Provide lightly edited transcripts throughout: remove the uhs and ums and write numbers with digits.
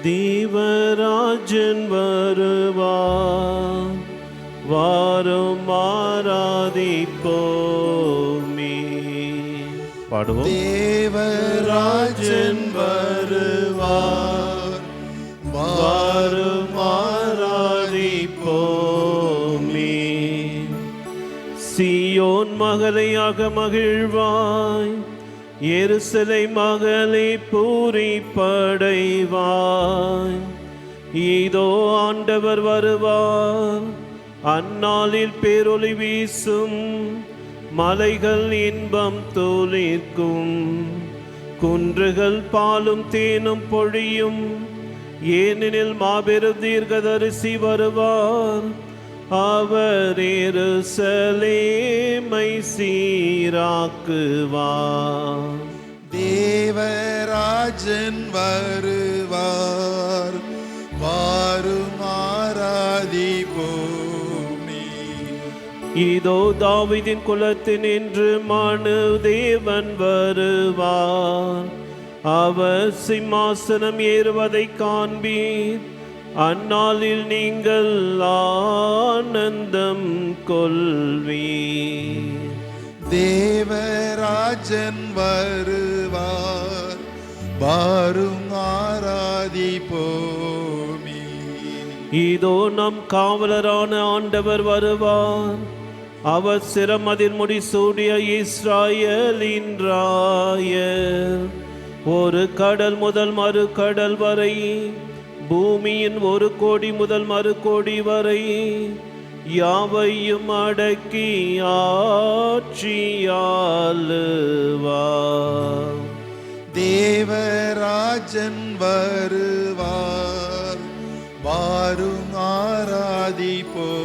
தேவராஜன் வருவார், வாரும் ஆராதிப்போமே. பாடுவோம். தேவராஜன் வருவார், வாரும் ஆராதிப்போமே. சீயோன் மகளையாக மகிழ்வாய், எருசலேம் மகளே பூரிப்படைவாய். இதோ ஆண்டவர் வருவார், அந்நாளில் பேரொளி வீசும், மலைகள் இன்பம் தோலிக்கும், குன்றுகள் பாலும் தேனும் பொழியும். ஏனெனில் மாபெரும் தீர்க்கதரிசி வருவார், அவர் எருசலேமை சீராக்குவார். தேவராஜன் வருவார், வாரும் ஆராதிப்போமே. இதோ தாவீதின் குலத்தினின்று மனு தேவன் வருவார், அவர் சிம்மாசனம் ஏறுவதை காண்பீர். அந்நாளில் நீங்கள் ஆனந்தம் கொள்வீர். தேவராஜன் வருவார், வாரும் ஆராதிப்போமே. இதோ நம் காவலரான ஆண்டவர் வருவார், அவர் சிரமதில் முடிசூடிய இஸ்ராயலின் ராயர். ஒரு கடல் முதல் மறு கடல் வரை, பூமியின் ஒரு கோடி முதல் மறு கோடி வரை, யாவையும் அடக்கி ஆட்சியாளுவார். தேவராஜன் வருவார், வாரும் ஆராதிப்போமே.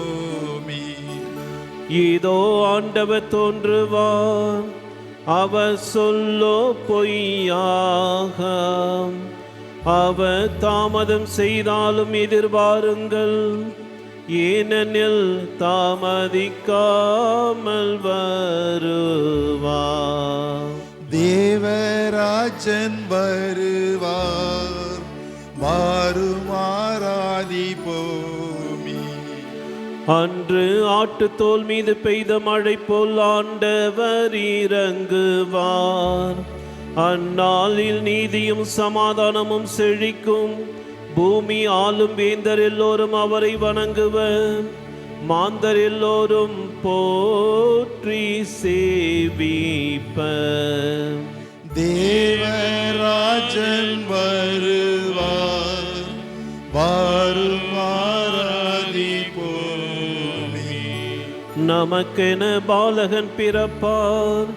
இதோ ஆண்டவர் தோன்றுவார், அவர் சொல்லோ பொய்யாகாம். அவர் தாமதம் செய்தாலும் எதிர்பாருங்கள், ஏனெனில் தாமதிக்காமல் வருவார். தேவராஜன் வருவார், வாரும் ஆராதிப்போமே. அன்று ஆட்டுத்தோல் மீது பெய்த மழை போல் ஆண்டவர் இறங்குவார். அந்நாளில் நீதியும் சமாதானமும் செழிக்கும். பூமி ஆளும் வேந்தர் எல்லோரும் அவரை வணங்குவர், மாந்தர் எல்லோரும் போற்றி சேவிப்பர். தேவராஜன் வருவார், வாரும் ஆராதிப்போமே. நமக்கென பாலகன் பிறப்பார்,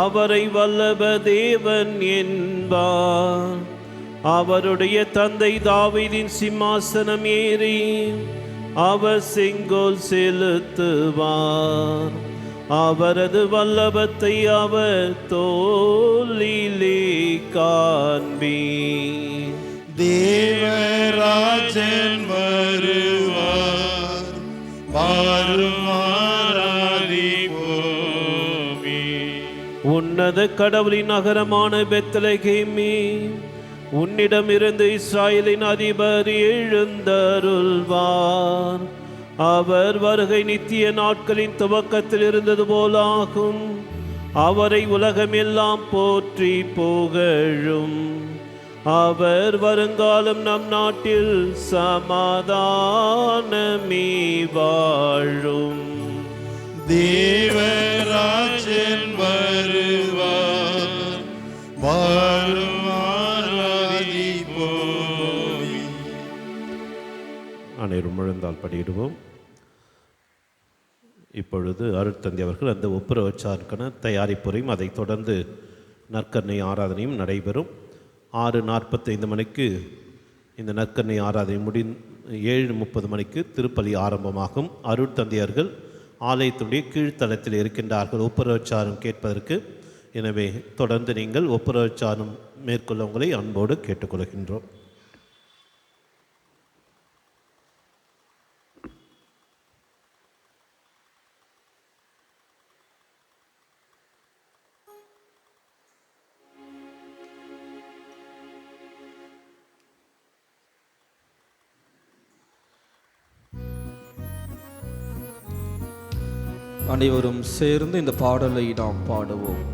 அவரை வல்லப தேவன் என்பார். அவருடைய தந்தை தாவீதின் சிம்மாசனம் ஏறி அவர் செங்கோல் செலுத்துவார். அவரது வல்லபத்தை அவர் தோளிலே காண்பீர். தேவராஜன் வருவார், வாரும் ஆராதிப்போமே. உன்னத கடவுளின் நகரமான பெத்லகேமே, உன்னிடமிருந்து இஸ்ராயலின் அதிபர் எழுந்தருள்வார். அவர் வருகை நித்திய நாட்களின் துவக்கத்தில் இருந்தது போலாகும். அவரை உலகமெல்லாம் போற்றி புகழும். அவர் வருங்காலம் நம் நாட்டில் சமாதானமே வாழும். தேவராஜன் வருவார், வாரும் ஆராதிப்போமே. அனைவரும் முழந்தால் படியிடுவோம். இப்பொழுது அருட்தந்தை அவர்கள் அந்த ஒப்புரவுச்சாருக்கான தயாரிப்புரையும் அதைத் தொடர்ந்து நற்கருணை ஆராதனையும் நடைபெறும். 6:45 மணிக்கு இந்த நற்கருணை ஆராதனை 7:30 மணிக்கு திருப்பலி ஆரம்பமாகும். அருட்தந்தையர்கள் ஆலயத்துடைய கீழ்த்தளத்தில் இருக்கின்றார்கள் ஒப்புரவுச்சாரம் கேட்பதற்கு. எனவே தொடர்ந்து நீங்கள் ஒப்புரவுச்சாரம் மேற்கொள்ள உங்களை அன்போடு கேட்டுக்கொள்கின்றோம். அனைவரும் சேர்ந்து இந்த பாடலை நாம் பாடுவோம்.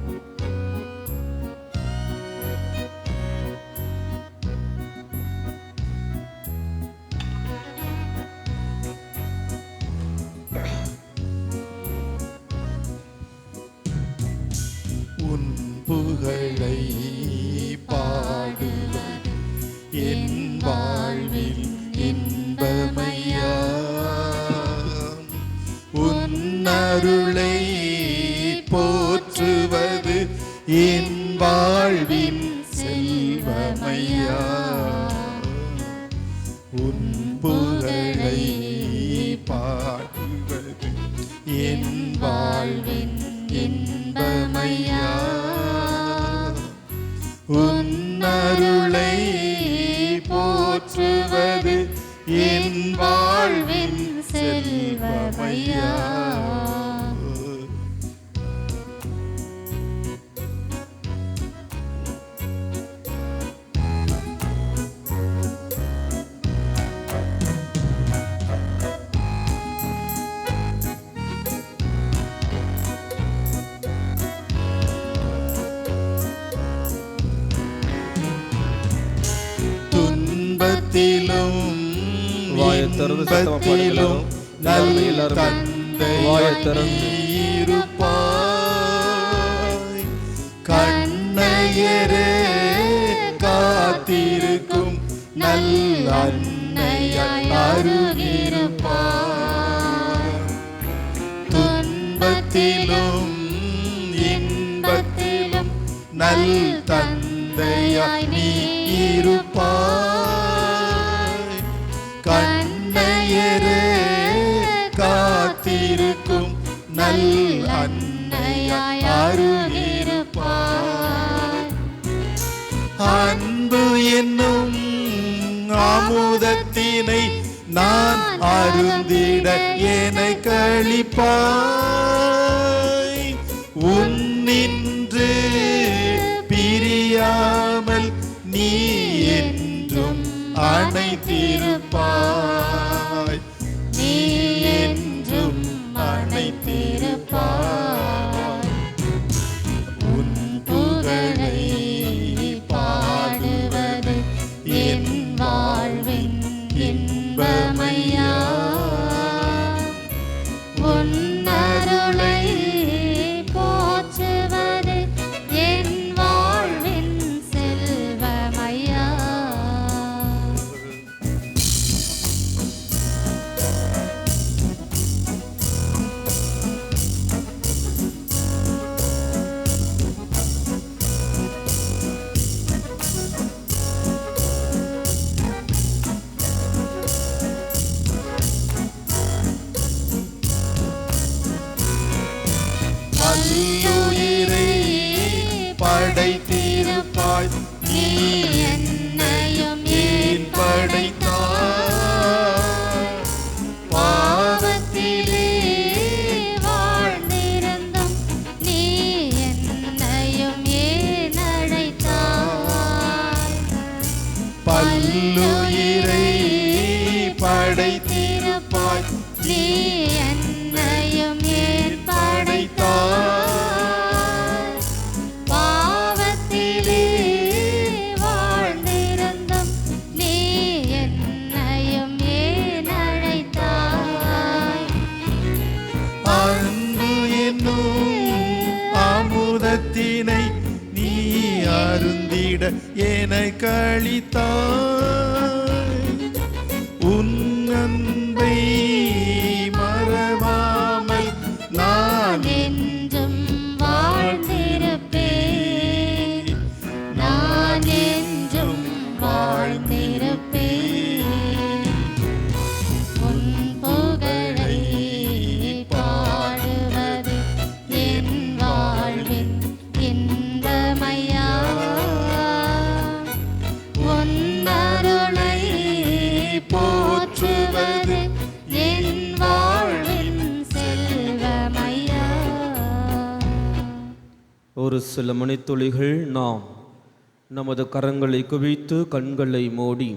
உன் புகழை பாடுவது என் வாழ்வில் இன்பமையா. உன் அருளை போற்றுவது என் வாழ்வின் செல்வமையா. உன் புகழை பாடுவது என் வாழ்வின் இன்பமையா. உன் அருளை போற்றுவது என் வாழ்வின் செல்வமையா. துன்பத்திலும் வாயைத் திறந்து சத்தமா பாடுங்களோம். நல்ல வாயைத் திறந்து இருப்பாய். கண்ணையரே காத்திருக்கும் நல்ல அன்னையாய் அருகிருப்பாய். துன்பத்திலும் இன்பத்திலும் நல் தந்தையாய் நீ இருப்பாய். கண்ணையரே காத்திருக்கும் நல் அன்னையாய் அருகிருப்பாய். அன்பு என்னும் அமுதத்தினை நான் அருந்திட என்னை கழிப்பாய். உன்னின்று பிரியாமல் நீ என்றும் அணைத்திருப்பாய். நீ என்றும் அணைத்திருப்பாய். உன் புகழை பாடுவது என் வாழ்வின் இன்பமையா. உன் அருளை போற்றுவது என் வாழ்வின் செல்வமையா. வல்லுயிரை படைத்திருப்பாய். நீ என்னையும் ஏன் படைத்தாய்? பாவத்திலே வாழ்ந்திருந்தும் நீ என்னையும் ஏன் அழைத்தாய்? பல்லுயிரை படைத்திருப்பாய். நீ என்னையும் ஏன் படைத்தாய்? பாவத்திலே வாழ்ந்திருந்தும் நீ என்னையும் ஏன் அழைத்தாய்? அன்பு என்னும் அமுதத்தினை நீ அருந்திட என்னை கழித்தாய். உன் அன்பை மறவாமல் நான் என்றும் வாழ்ந்திருப்பேன். நான் என்றும் வாழ்ந்திருப்பேன். உன் புகழை பாடுவது என் வாழ்வின் இன்பமையா. உன் அருளை போற்றுவது என் வாழ்வின் செல்வமையா. ஒரு சில மணித்துளிகள் நாம் நமது கரங்களை குவித்து கண்களை மூடி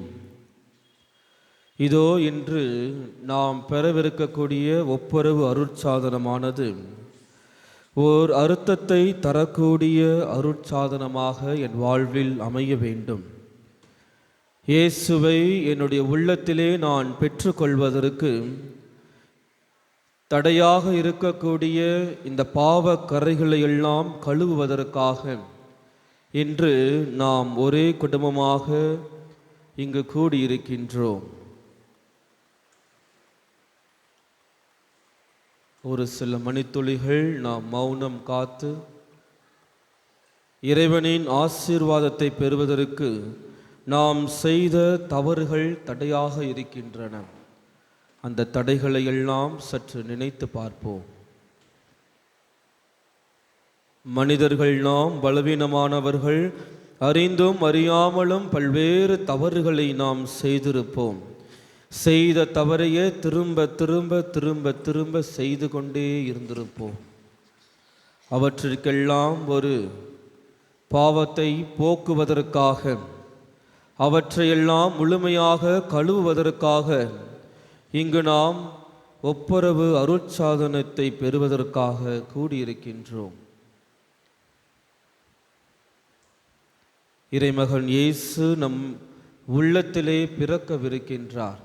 இதோ இன்று நாம் பெறவிருக்கக்கூடிய ஒப்புரவு அருட்சாதனமானது ஓர் அர்த்தத்தை தரக்கூடிய அருட்சாதனமாக என் வாழ்வில் அமைய வேண்டும். இயேசுவை என்னுடைய உள்ளத்திலே நான் பெற்றுக்கொள்வதற்கு தடையாக இருக்கக்கூடிய இந்த பாவ கரைகளை எல்லாம் கழுவுவதற்காக இன்று நாம் ஒரே குடும்பமாக இங்கு கூடியிருக்கின்றோம். ஒரு சில மணித்துளிகள் நாம் மௌனம் காத்து இறைவனின் ஆசீர்வாதத்தை பெறுவதற்கு நாம் செய்த தவறுகள் தடையாக இருக்கின்றன. அந்த தடைகளை எல்லாம் சற்று நினைத்து பார்ப்போம். மனிதர்கள் நாம் பலவீனமானவர்கள், அறிந்தும் அறியாமலும் பல்வேறு தவறுகளை நாம் செய்திருப்போம். செய்த தவறையே திரும்ப திரும்ப திரும்ப திரும்ப செய்து கொண்டே இருந்திருப்போம். அவற்றிற்கெல்லாம் ஒரு பாவத்தை போக்குவதற்காக, அவற்றையெல்லாம் முழுமையாக கழுவுவதற்காக இங்கு நாம் ஒப்புரவு அருட்சாதனத்தை பெறுவதற்காக கூடியிருக்கின்றோம். இறைமகன் இயேசு நம் உள்ளத்திலே பிறக்கவிருக்கின்றார்.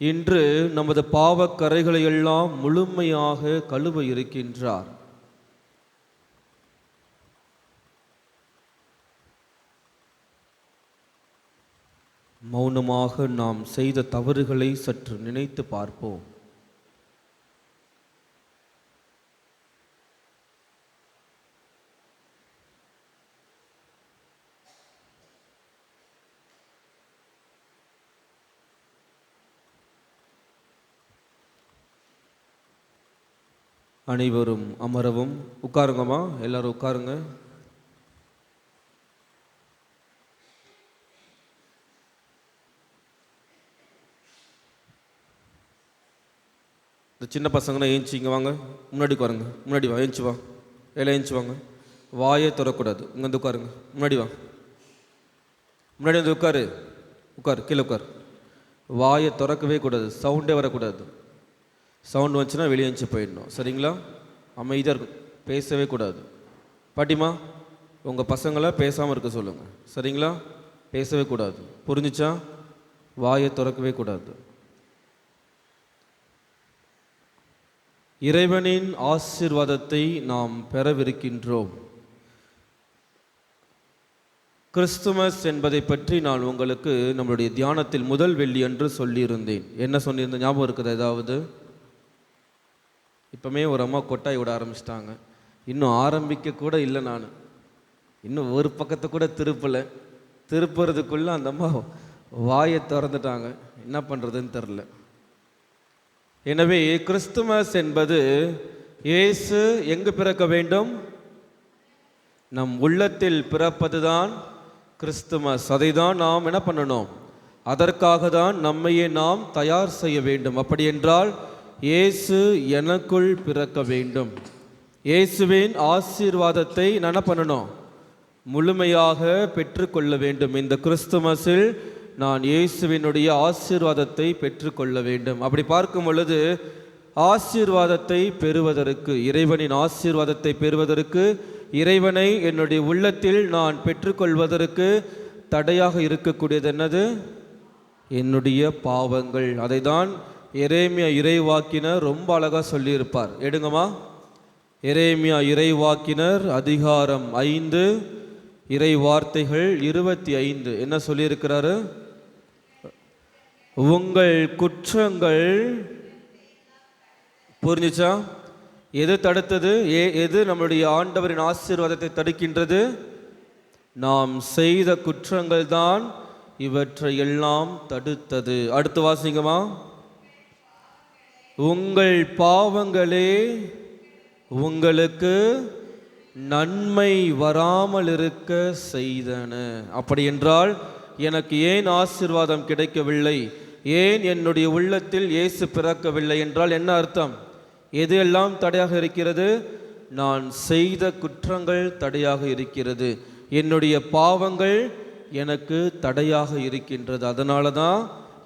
இன்று நமது பாவக்கரைகளை எல்லாம் முழுமையாக கழுவ இருக்கின்றார். மௌனமாக நாம் செய்த தவறுகளை சற்று நினைத்து பார்ப்போம். அனைவரும் அமரவும். உட்காருங்கம்மா, எல்லாரும் உட்காருங்க. இந்த சின்ன பசங்கன்னா ஏஞ்சி இங்கே வாங்க, முன்னாடி உட்காருங்க. முன்னாடி வா, ஏஞ்சி வா, எல்லாம் ஏஞ்சி வாங்க. வாயே திறக்கூடாது, இங்கே வந்து உட்காருங்க. முன்னாடி வா, முன்னாடி வந்து உட்காரு. உட்காரு, கீழே உட்காரு. வாயை திறக்கவே கூடாது, சவுண்டே வரக்கூடாது. சவுண்டு வந்துச்சுன்னா வெளியே ஏஞ்சி போயிடணும், சரிங்களா? அமைதியாக இருக்கும், பேசவே கூடாது. பாட்டிமா, உங்கள் பசங்களை பேசாமல் இருக்க சொல்லுங்கள், சரிங்களா? பேசவே கூடாது, புரிஞ்சிச்சா? வாயை திறக்கவே கூடாது. இறைவனின் ஆசீர்வாதத்தை நாம் பெறவிருக்கின்றோம். கிறிஸ்துமஸ் என்பதை பற்றி நான் உங்களுக்கு நம்மளுடைய தியானத்தில் முதல் வெள்ளி அன்று சொல்லியிருந்தேன். என்ன சொல்லியிருந்தேன் ஞாபகம் இருக்குது ஏதாவது? இப்போமே ஒரு அம்மா கொட்டாய் விட ஆரம்பிச்சிட்டாங்க. இன்னும் ஆரம்பிக்க கூட இல்லை, நான் இன்னும் ஒரு பக்கத்தை கூட திருப்பலை. திருப்புறதுக்குள்ளே அந்த அம்மா வாயை திறந்துட்டாங்க. என்ன பண்ணுறதுன்னு தெரில. எனவே கிறிஸ்துமஸ் என்பது இயேசு எங்கு பிறக்க வேண்டும்? நம் உள்ளத்தில் பிறப்பது தான் கிறிஸ்துமஸ். அதை தான் நாம் என்ன பண்ணணும்? அதற்காக தான் நம்மையே நாம் தயார் செய்ய வேண்டும். அப்படி என்றால் இயேசு எனக்குள் பிறக்க வேண்டும். இயேசுவின் ஆசீர்வாதத்தை நான் என்ன பண்ணணும்? முழுமையாக பெற்றுக்கொள்ள வேண்டும். இந்த கிறிஸ்துமஸில் நான் இயேசுவினுடைய ஆசீர்வாதத்தை பெற்றுக்கொள்ள வேண்டும். அப்படி பார்க்கும் பொழுது ஆசீர்வாதத்தை பெறுவதற்கு, இறைவனின் ஆசீர்வாதத்தை பெறுவதற்கு, இறைவனை என்னுடைய உள்ளத்தில் நான் பெற்றுக்கொள்வதற்கு தடையாக இருக்கக்கூடியது என்னது? என்னுடைய பாவங்கள். அதை தான் எரேமியா இறைவாக்கினர் ரொம்ப அழகாக சொல்லியிருப்பார். எடுங்கம்மா, எரேமியா இறைவாக்கினர் அதிகாரம் 5 இறை வார்த்தைகள் 25 என்ன சொல்லியிருக்கிறாரு? உங்கள் குற்றங்கள், புரிஞ்சுச்சா? எது தடுத்தது? எது நம்முடைய ஆண்டவரின் ஆசீர்வாதத்தை தடுக்கின்றது? நாம் செய்த குற்றங்கள் தான் இவற்றை எல்லாம் தடுத்தது. அடுத்து வாசிங்கம்மா. உங்கள் பாவங்களே உங்களுக்கு நன்மை வராமல் இருக்க செய்தன. அப்படி என்றால் எனக்கு ஏன் ஆசீர்வாதம் கிடைக்கவில்லை, ஏன் என்னுடைய உள்ளத்தில் இயேசு பிறக்கவில்லை என்றால் என்ன அர்த்தம்? எது எல்லாம் தடையாக இருக்கிறது? நான் செய்த குற்றங்கள் தடையாக இருக்கிறது. என்னுடைய பாவங்கள் எனக்கு தடையாக இருக்கின்றது. அதனால தான்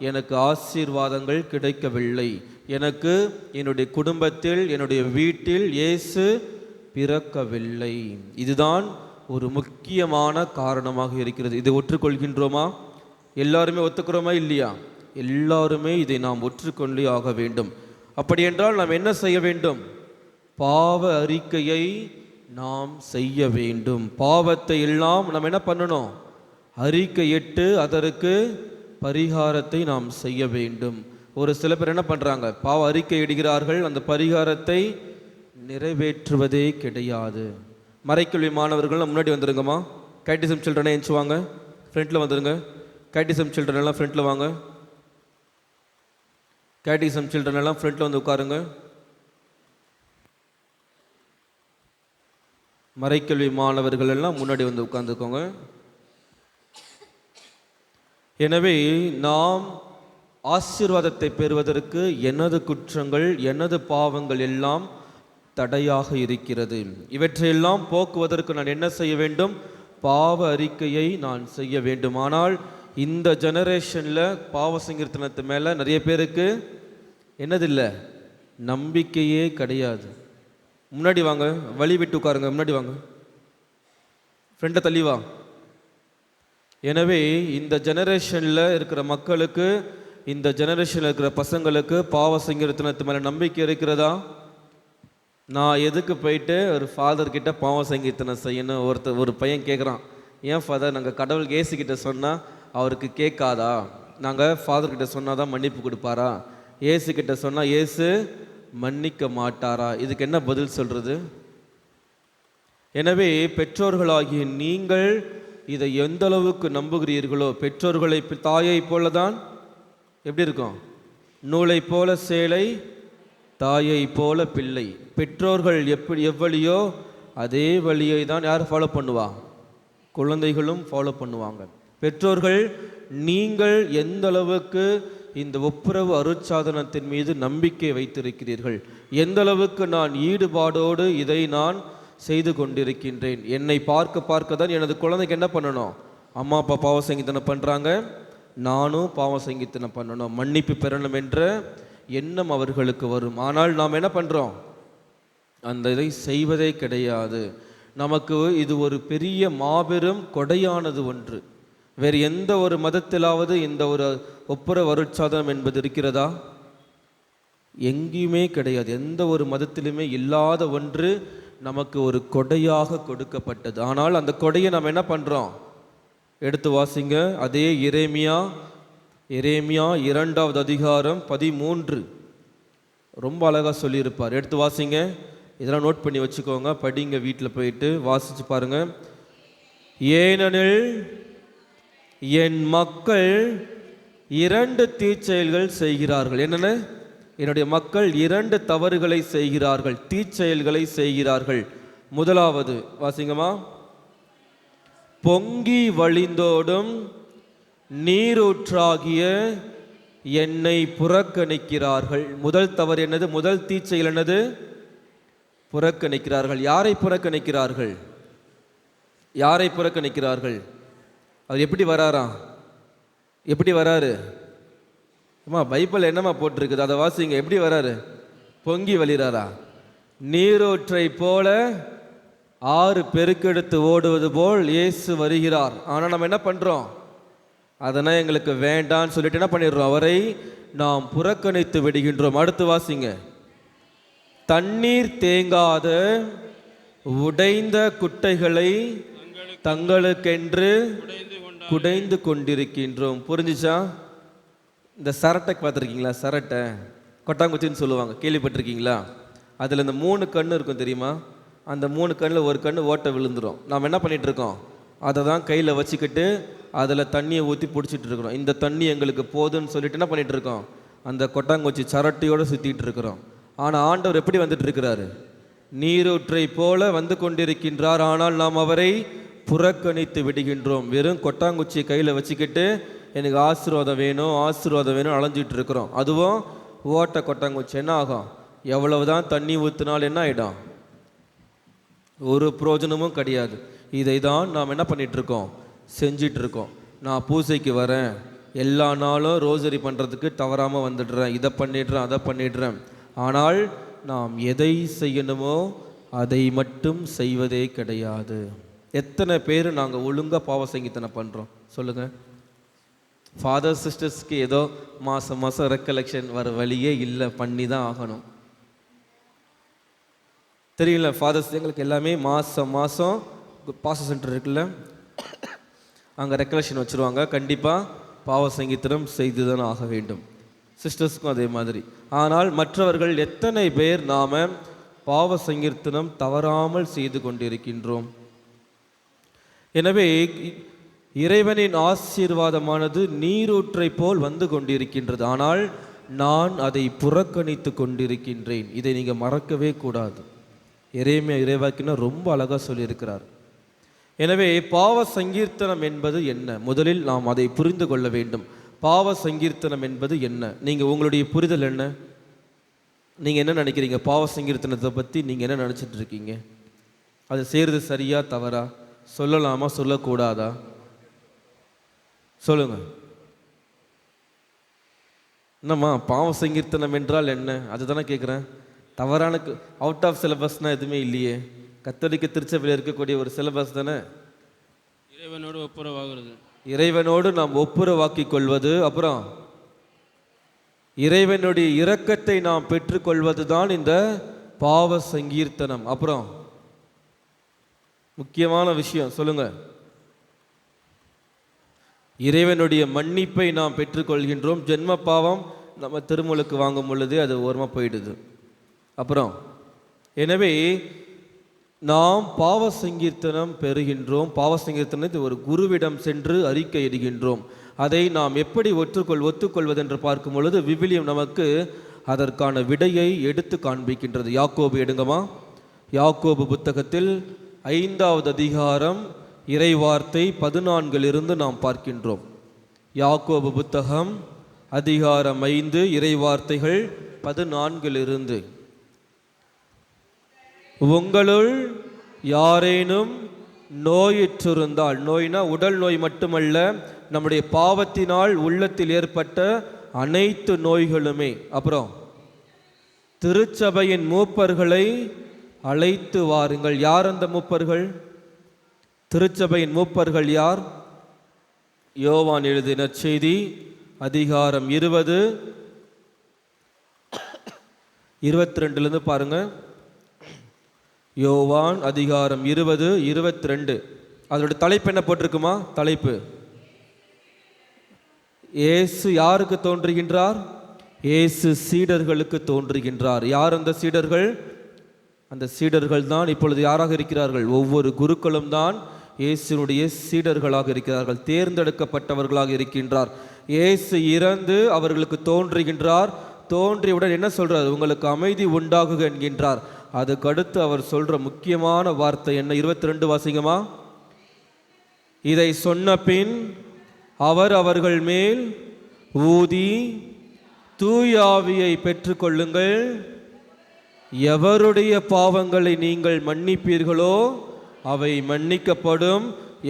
எனக்கு ஆசீர்வாதங்கள் கிடைக்கவில்லை. எனக்கு என்னுடைய குடும்பத்தில், என்னுடைய வீட்டில் இயேசு பிறக்கவில்லை. இதுதான் ஒரு முக்கியமான காரணமாக இருக்கிறது. இதை ஒற்றுக்கொள்கின்றோமா? எல்லாருமே ஒத்துக்கிறோமா இல்லையா? எல்லாருமே இதை நாம் ஒற்றுக்கொண்டே ஆக வேண்டும். அப்படி என்றால் நாம் என்ன செய்ய வேண்டும்? பாவ அறிக்கையை நாம் செய்ய வேண்டும். பாவத்தை எல்லாம் நாம் என்ன பண்ணணும்? அறிக்கையிட்டு அதற்கு பரிகாரத்தை நாம் செய்ய வேண்டும். ஒரு சில பேர் என்ன பண்ணுறாங்க? பாவ அறிக்கை இடுகிறார்கள், அந்த பரிகாரத்தை நிறைவேற்றுவதே கிடையாது. மறைக்கல்வி மாணவர்கள் முன்னாடி வந்துருங்கம்மா. கேட்டிசம் சில்ட்ரனே எஞ்சுவாங்க, ஃப்ரண்ட்டில் வந்துடுங்க. கேட்டிசம் சில்ட்ரன் எல்லாம் ஃப்ரண்ட்டில் வாங்க. கேட்டிசம் சில்ட்ரன் எல்லாம் ஃப்ரண்ட்டில் வந்து உட்காருங்க. மறைக்கல்வி மாணவர்கள் எல்லாம் முன்னாடி வந்து உட்கார்ந்துக்கோங்க. எனவே நாம் ஆசீர்வாதத்தை பெறுவதற்கு எனது குற்றங்கள், எனது பாவங்கள் எல்லாம் தடையாக இருக்கிறது. இவற்றையெல்லாம் போக்குவதற்கு நான் என்ன செய்ய வேண்டும்? பாவ அறிக்கையை நான் செய்ய வேண்டும். ஆனால் இந்த ஜெனரேஷனில் பாவ சங்கீர்த்தனத்து மேலே நிறைய பேருக்கு என்னதில்லை, நம்பிக்கையே கிடையாது. முன்னாடி வாங்க, வழி விட்டு உட்காருங்க. முன்னாடி வாங்க, ஃப்ரெண்டை தள்ளி வா. எனவே இந்த ஜெனரேஷனில் இருக்கிற மக்களுக்கு, இந்த ஜெனரேஷனில் இருக்கிற பசங்களுக்கு பாவ சங்கீர்த்தனத்து மேலே நம்பிக்கை இருக்கிறதா? நான் எதுக்கு போயிட்டு ஒரு ஃபாதர் கிட்ட பாவ சங்கீர்த்தனம் செய்யணும்? ஒரு பையன் கேட்குறான், ஏன் ஃபாதர் நாங்கள் கடவுள் ஏசுக்கிட்ட சொன்னால் அவருக்கு கேட்காதா? நாங்கள் ஃபாதர்கிட்ட சொன்னால் தான் மன்னிப்பு கொடுப்பாரா? ஏசுக்கிட்ட சொன்னால் ஏசு மன்னிக்க மாட்டாரா? இதுக்கு என்ன பதில் சொல்கிறது? எனவே பெற்றோர்களாகிய நீங்கள் இதை எந்த அளவுக்கு நம்புகிறீர்களோ, பெற்றோர்களை தாயை போல தான் எப்படி இருக்கும்? நூலை போல சேலை, தாயை போல பிள்ளை. பெற்றோர்கள் எவ்வளியோ அதே வழியை தான் யார் ஃபாலோ பண்ணுவா? குழந்தைகளும் ஃபாலோ பண்ணுவாங்க. பெற்றோர்கள் நீங்கள் எந்த அளவுக்கு இந்த ஒப்புரவு அருட்சாதனத்தின் மீது நம்பிக்கை வைத்திருக்கிறீர்கள், எந்த அளவுக்கு நான் ஈடுபாடோடு இதை நான் செய்து கொண்டிருக்கின்றேன். என்னை பார்க்க தான் எனது குழந்தைக்கு என்ன பண்ணணும்? அம்மா அப்பா பாவ சங்கீதனம் பண்ணுறாங்க, நானும் பாவ சங்கீதனம் பண்ணணும், மன்னிப்பு பெறணும் என்ற எண்ணம் அவர்களுக்கு வரும். ஆனால் நாம் என்ன பண்ணுறோம்? அந்த இதை செய்வதே கிடையாது. நமக்கு இது ஒரு பெரிய மாபெரும் கொடையானது ஒன்று. வேறு எந்த ஒரு மதத்திலாவது இந்த ஒரு ஒப்புரவு அருட்சாதனம் என்பது இருக்கிறதா? எங்கேயுமே கிடையாது. எந்த ஒரு மதத்திலுமே இல்லாத ஒன்று நமக்கு ஒரு கொடையாக கொடுக்கப்பட்டது. ஆனால் அந்த கொடையை நாம் என்ன பண்ணுறோம்? எடுத்து வாசிங்க. அதே எரேமியா 2வது அதிகாரம் 13 ரொம்ப அழகாக சொல்லியிருப்பார். எடுத்து வாசிங்க. இதெல்லாம் நோட் பண்ணி வச்சுக்கோங்க, படிங்க, வீட்டில் போயிட்டு வாசிச்சு பாருங்க. ஏனெனில் என் மக்கள் 2 தீச்செயல்கள் செய்கிறார்கள். என்னென்ன? என்னுடைய மக்கள் 2 தவறுகளை செய்கிறார்கள், தீச்செயல்களை செய்கிறார்கள். முதலாவது வாசிங்கம்மா. பொங்கி வழிந்தோடும் நீரூற்றாகிய என்னை புறக்கணிக்கிறார்கள். முதல் தவறு என்னது? முதல் தீச்செயல் என்னது? புறக்கணிக்கிறார்கள். யாரை புறக்கணிக்கிறார்கள்? யாரை புறக்கணிக்கிறார்கள்? அவர் எப்படி வராரா? எப்படி வராரு? அம்மா பைபிள் என்னம்மா போட்டிருக்குது, அதை வாசிங்க. எப்படி வராரு? பொங்கி வழிறாரா? நீரூற்றை போல 6 பெருக்கெடுத்து ஓடுவது போல் இயேசு வருகிறார். ஆனால் நம்ம என்ன பண்ணுறோம்? அதனால் எங்களுக்கு வேண்டான்னு சொல்லிட்டு என்ன பண்ணிடுறோம்? அவரை நாம் புறக்கணித்து விடுகின்றோம். அடுத்து வாசிங்க. தண்ணீர் தேங்காத உடைந்த குட்டைகளை தங்களுக்கென்று குடைந்து கொண்டிருக்கின்றோம். புரிஞ்சுச்சா? இந்த சரட்டை பார்த்துருக்கீங்களா? சரட்டை கொட்டாங்குச்சின்னு சொல்லுவாங்க, கேள்விப்பட்டிருக்கீங்களா? அதில் இந்த 3 கண்ணு இருக்கும் தெரியுமா? அந்த 3 கண்ணில் ஒரு கண்ணு ஓட்டை விழுந்துடும். நாம் என்ன பண்ணிகிட்ருக்கோம்? அதை தான் கையில் வச்சுக்கிட்டு அதில் தண்ணியை ஊற்றி பிடிச்சிட்டு இருக்கிறோம். இந்த தண்ணி எங்களுக்கு போதுன்னு சொல்லிட்டு என்ன பண்ணிகிட்டு இருக்கோம்? அந்த கொட்டாங்குச்சி சரட்டையோடு சுற்றிட்டு இருக்கிறோம். ஆனால் ஆண்டவர் எப்படி வந்துட்டு இருக்கிறாரு? நீரூற்றை போல வந்து கொண்டிருக்கின்றார். ஆனால் நாம் அவரை புறக்கணித்து விடுகின்றோம். வெறும் கொட்டாங்குச்சியை கையில் வச்சுக்கிட்டு எனக்கு ஆசீர்வாதம் வேணும், ஆசீர்வாதம் வேணும் அலைஞ்சிட்டு இருக்கிறோம். அதுவும் ஓட்ட கொட்டாங்குச்சி. என்ன ஆகும்? எவ்வளவு தான் தண்ணி ஊற்றினாலும் என்ன ஆகிடும்? ஒரு பிரயோஜனமும் கிடையாது. இதை தான் நாம் என்ன பண்ணிகிட்ருக்கோம்? செஞ்சிட்ருக்கோம். நான் பூசைக்கு வரேன், எல்லா நாளும் ரோசரி பண்ணுறதுக்கு தவறாமல் வந்துடுறேன், இதை பண்ணிடுறேன், அதை பண்ணிடுறேன். ஆனால் நாம் எதை செய்யணுமோ அதை மட்டும் செய்வதே கிடையாது. எத்தனை பேர் நாங்கள் ஒழுங்காக பாவ சங்கீதனை பண்ணுறோம் சொல்லுங்கள்? ஃபாதர் சிஸ்டர்ஸ்க்கு ஏதோ மாதம் மாதம் ரெக்கலெக்ஷன் வர வழியே இல்லை, பண்ணி தான் ஆகணும். தெரியல, ஃபாதர்ஸ் எங்களுக்கு எல்லாமே மாதம் மாதம் பாச சென்டர் இருக்குல்ல, அங்கே ரெக்கலெக்ஷன் வச்சுருவாங்க. கண்டிப்பாக பாவ சங்கீதனம் செய்து தான் ஆக வேண்டும். சிஸ்டர்ஸ்க்கும் அதே மாதிரி. ஆனால் மற்றவர்கள் எத்தனை பேர் நாம் பாவ சங்கீர்த்தனம் தவறாமல் செய்து கொண்டிருக்கின்றோம்? எனவே இறைவனின் ஆசீர்வாதமானது நீரூற்றை போல் வந்து கொண்டிருக்கின்றது. ஆனால் நான் அதை புறக்கணித்து கொண்டிருக்கின்றேன். இதை நீங்கள் மறக்கவே கூடாது. இறைவாக்கினர் ரொம்ப அழகாக சொல்லியிருக்கிறார். எனவே பாவ சங்கீர்த்தனம் என்பது என்ன? முதலில் நாம் அதை புரிந்து கொள்ள வேண்டும். பாவ சங்கீர்த்தனம் என்பது என்ன? நீங்கள் உங்களுடைய புரிதல் என்ன? நீங்கள் என்ன நினைக்கிறீங்க? பாவ சங்கீர்த்தனத்தை பற்றி நீங்கள் என்ன நினச்சிட்டு இருக்கீங்க? அது செய்கிறது சரியா தவறா? சொல்லலாமா சொல்லக்கூடாதா? சொல்லுங்க. என்னம்மா பாவ சங்கீர்த்தனம் என்றால் என்ன? அதுதானே கேட்குறேன். தவறான அவுட் ஆஃப் சிலபஸ்னால் எதுவுமே இல்லையே. கத்தோலிக்க திருச்சபையில் இருக்கக்கூடிய ஒரு சிலபஸ் தானே. இறைவனோடு ஒப்புரவாகிறது, இறைவனோடு நாம் ஒப்புரவாக்கிக் கொள்வது, அப்புறம் இறைவனுடைய இரக்கத்தை நாம் பெற்றுக்கொள்வது தான் இந்த பாவ சங்கீர்த்தனம். அப்புறம் முக்கியமான விஷயம் சொல்லுங்க, இறைவனுடைய மன்னிப்பை நாம் பெற்றுக்கொள்கின்றோம். ஜென்ம பாவம் நம்ம திருமுழுக்கு வாங்கும் பொழுதே அது ஓரமாக போயிடுது. அப்புறம் எனவே நாம் பாவ சங்கீர்த்தனம் பெறுகின்றோம். பாவ சங்கீர்த்தனத்தை ஒரு குருவிடம் சென்று அறிக்கை இடுகின்றோம். அதை நாம் எப்படி ஒத்துக்கொள்வது என்று பார்க்கும் பொழுது விவிலியம் நமக்கு அதற்கான விடையை எடுத்து காண்பிக்கின்றது. யாக்கோபு எடுங்கம்மா. யாக்கோபு புத்தகத்தில் 5வது அதிகாரம் இறைவார்த்தை 14 நாம் பார்க்கின்றோம். யாக்கோபு புத்தகம் அதிகாரம் 5 இறைவார்த்தைகள் 14. உங்களுள் யாரேனும் நோயுற்றிருந்தால், நோய்னா உடல் நோய் மட்டுமல்ல, நம்முடைய பாவத்தினால் உள்ளத்தில் ஏற்பட்ட அனைத்து நோய்களுமே. அப்புறம் திருச்சபையின் மூப்பர்களை அழைத்து வாருங்கள். யார் அந்த மூப்பர்கள்? திருச்சபையின் மூப்பர்கள் யார்? யோவான் எழுதின செய்தி அதிகாரம் 20 22 பாருங்க. யோவான் அதிகாரம் 20 22. அதோட தலைப்பு என்ன போட்டிருக்குமா? தலைப்பு இயேசு யாருக்கு தோன்றுகின்றார்? இயேசு சீடர்களுக்கு தோன்றுகின்றார். யார் அந்த சீடர்கள்? அந்த சீடர்கள் தான் இப்பொழுது யாராக இருக்கிறார்கள்? ஒவ்வொரு குருக்களும் தான் இயேசுனுடைய சீடர்களாக இருக்கிறார்கள், தேர்ந்தெடுக்கப்பட்டவர்களாக இருக்கின்றார். இயேசு இறந்து அவர்களுக்கு தோன்றுகின்றார். தோன்றியவுடன் என்ன சொல்றார்? உங்களுக்கு அமைதி உண்டாகுக என்கின்றார். அதுக்கடுத்து அவர் சொல்ற முக்கியமான வார்த்தை என்ன? 22 வாசிங்கம்மா. இதை சொன்ன பின் அவர் அவர்கள் மேல் ஊதி தூயாவியை பெற்றுக்கொள்ளுங்கள். எவருடைய பாவங்களை நீங்கள் மன்னிப்பீர்களோ அவை மன்னிக்கப்படும்,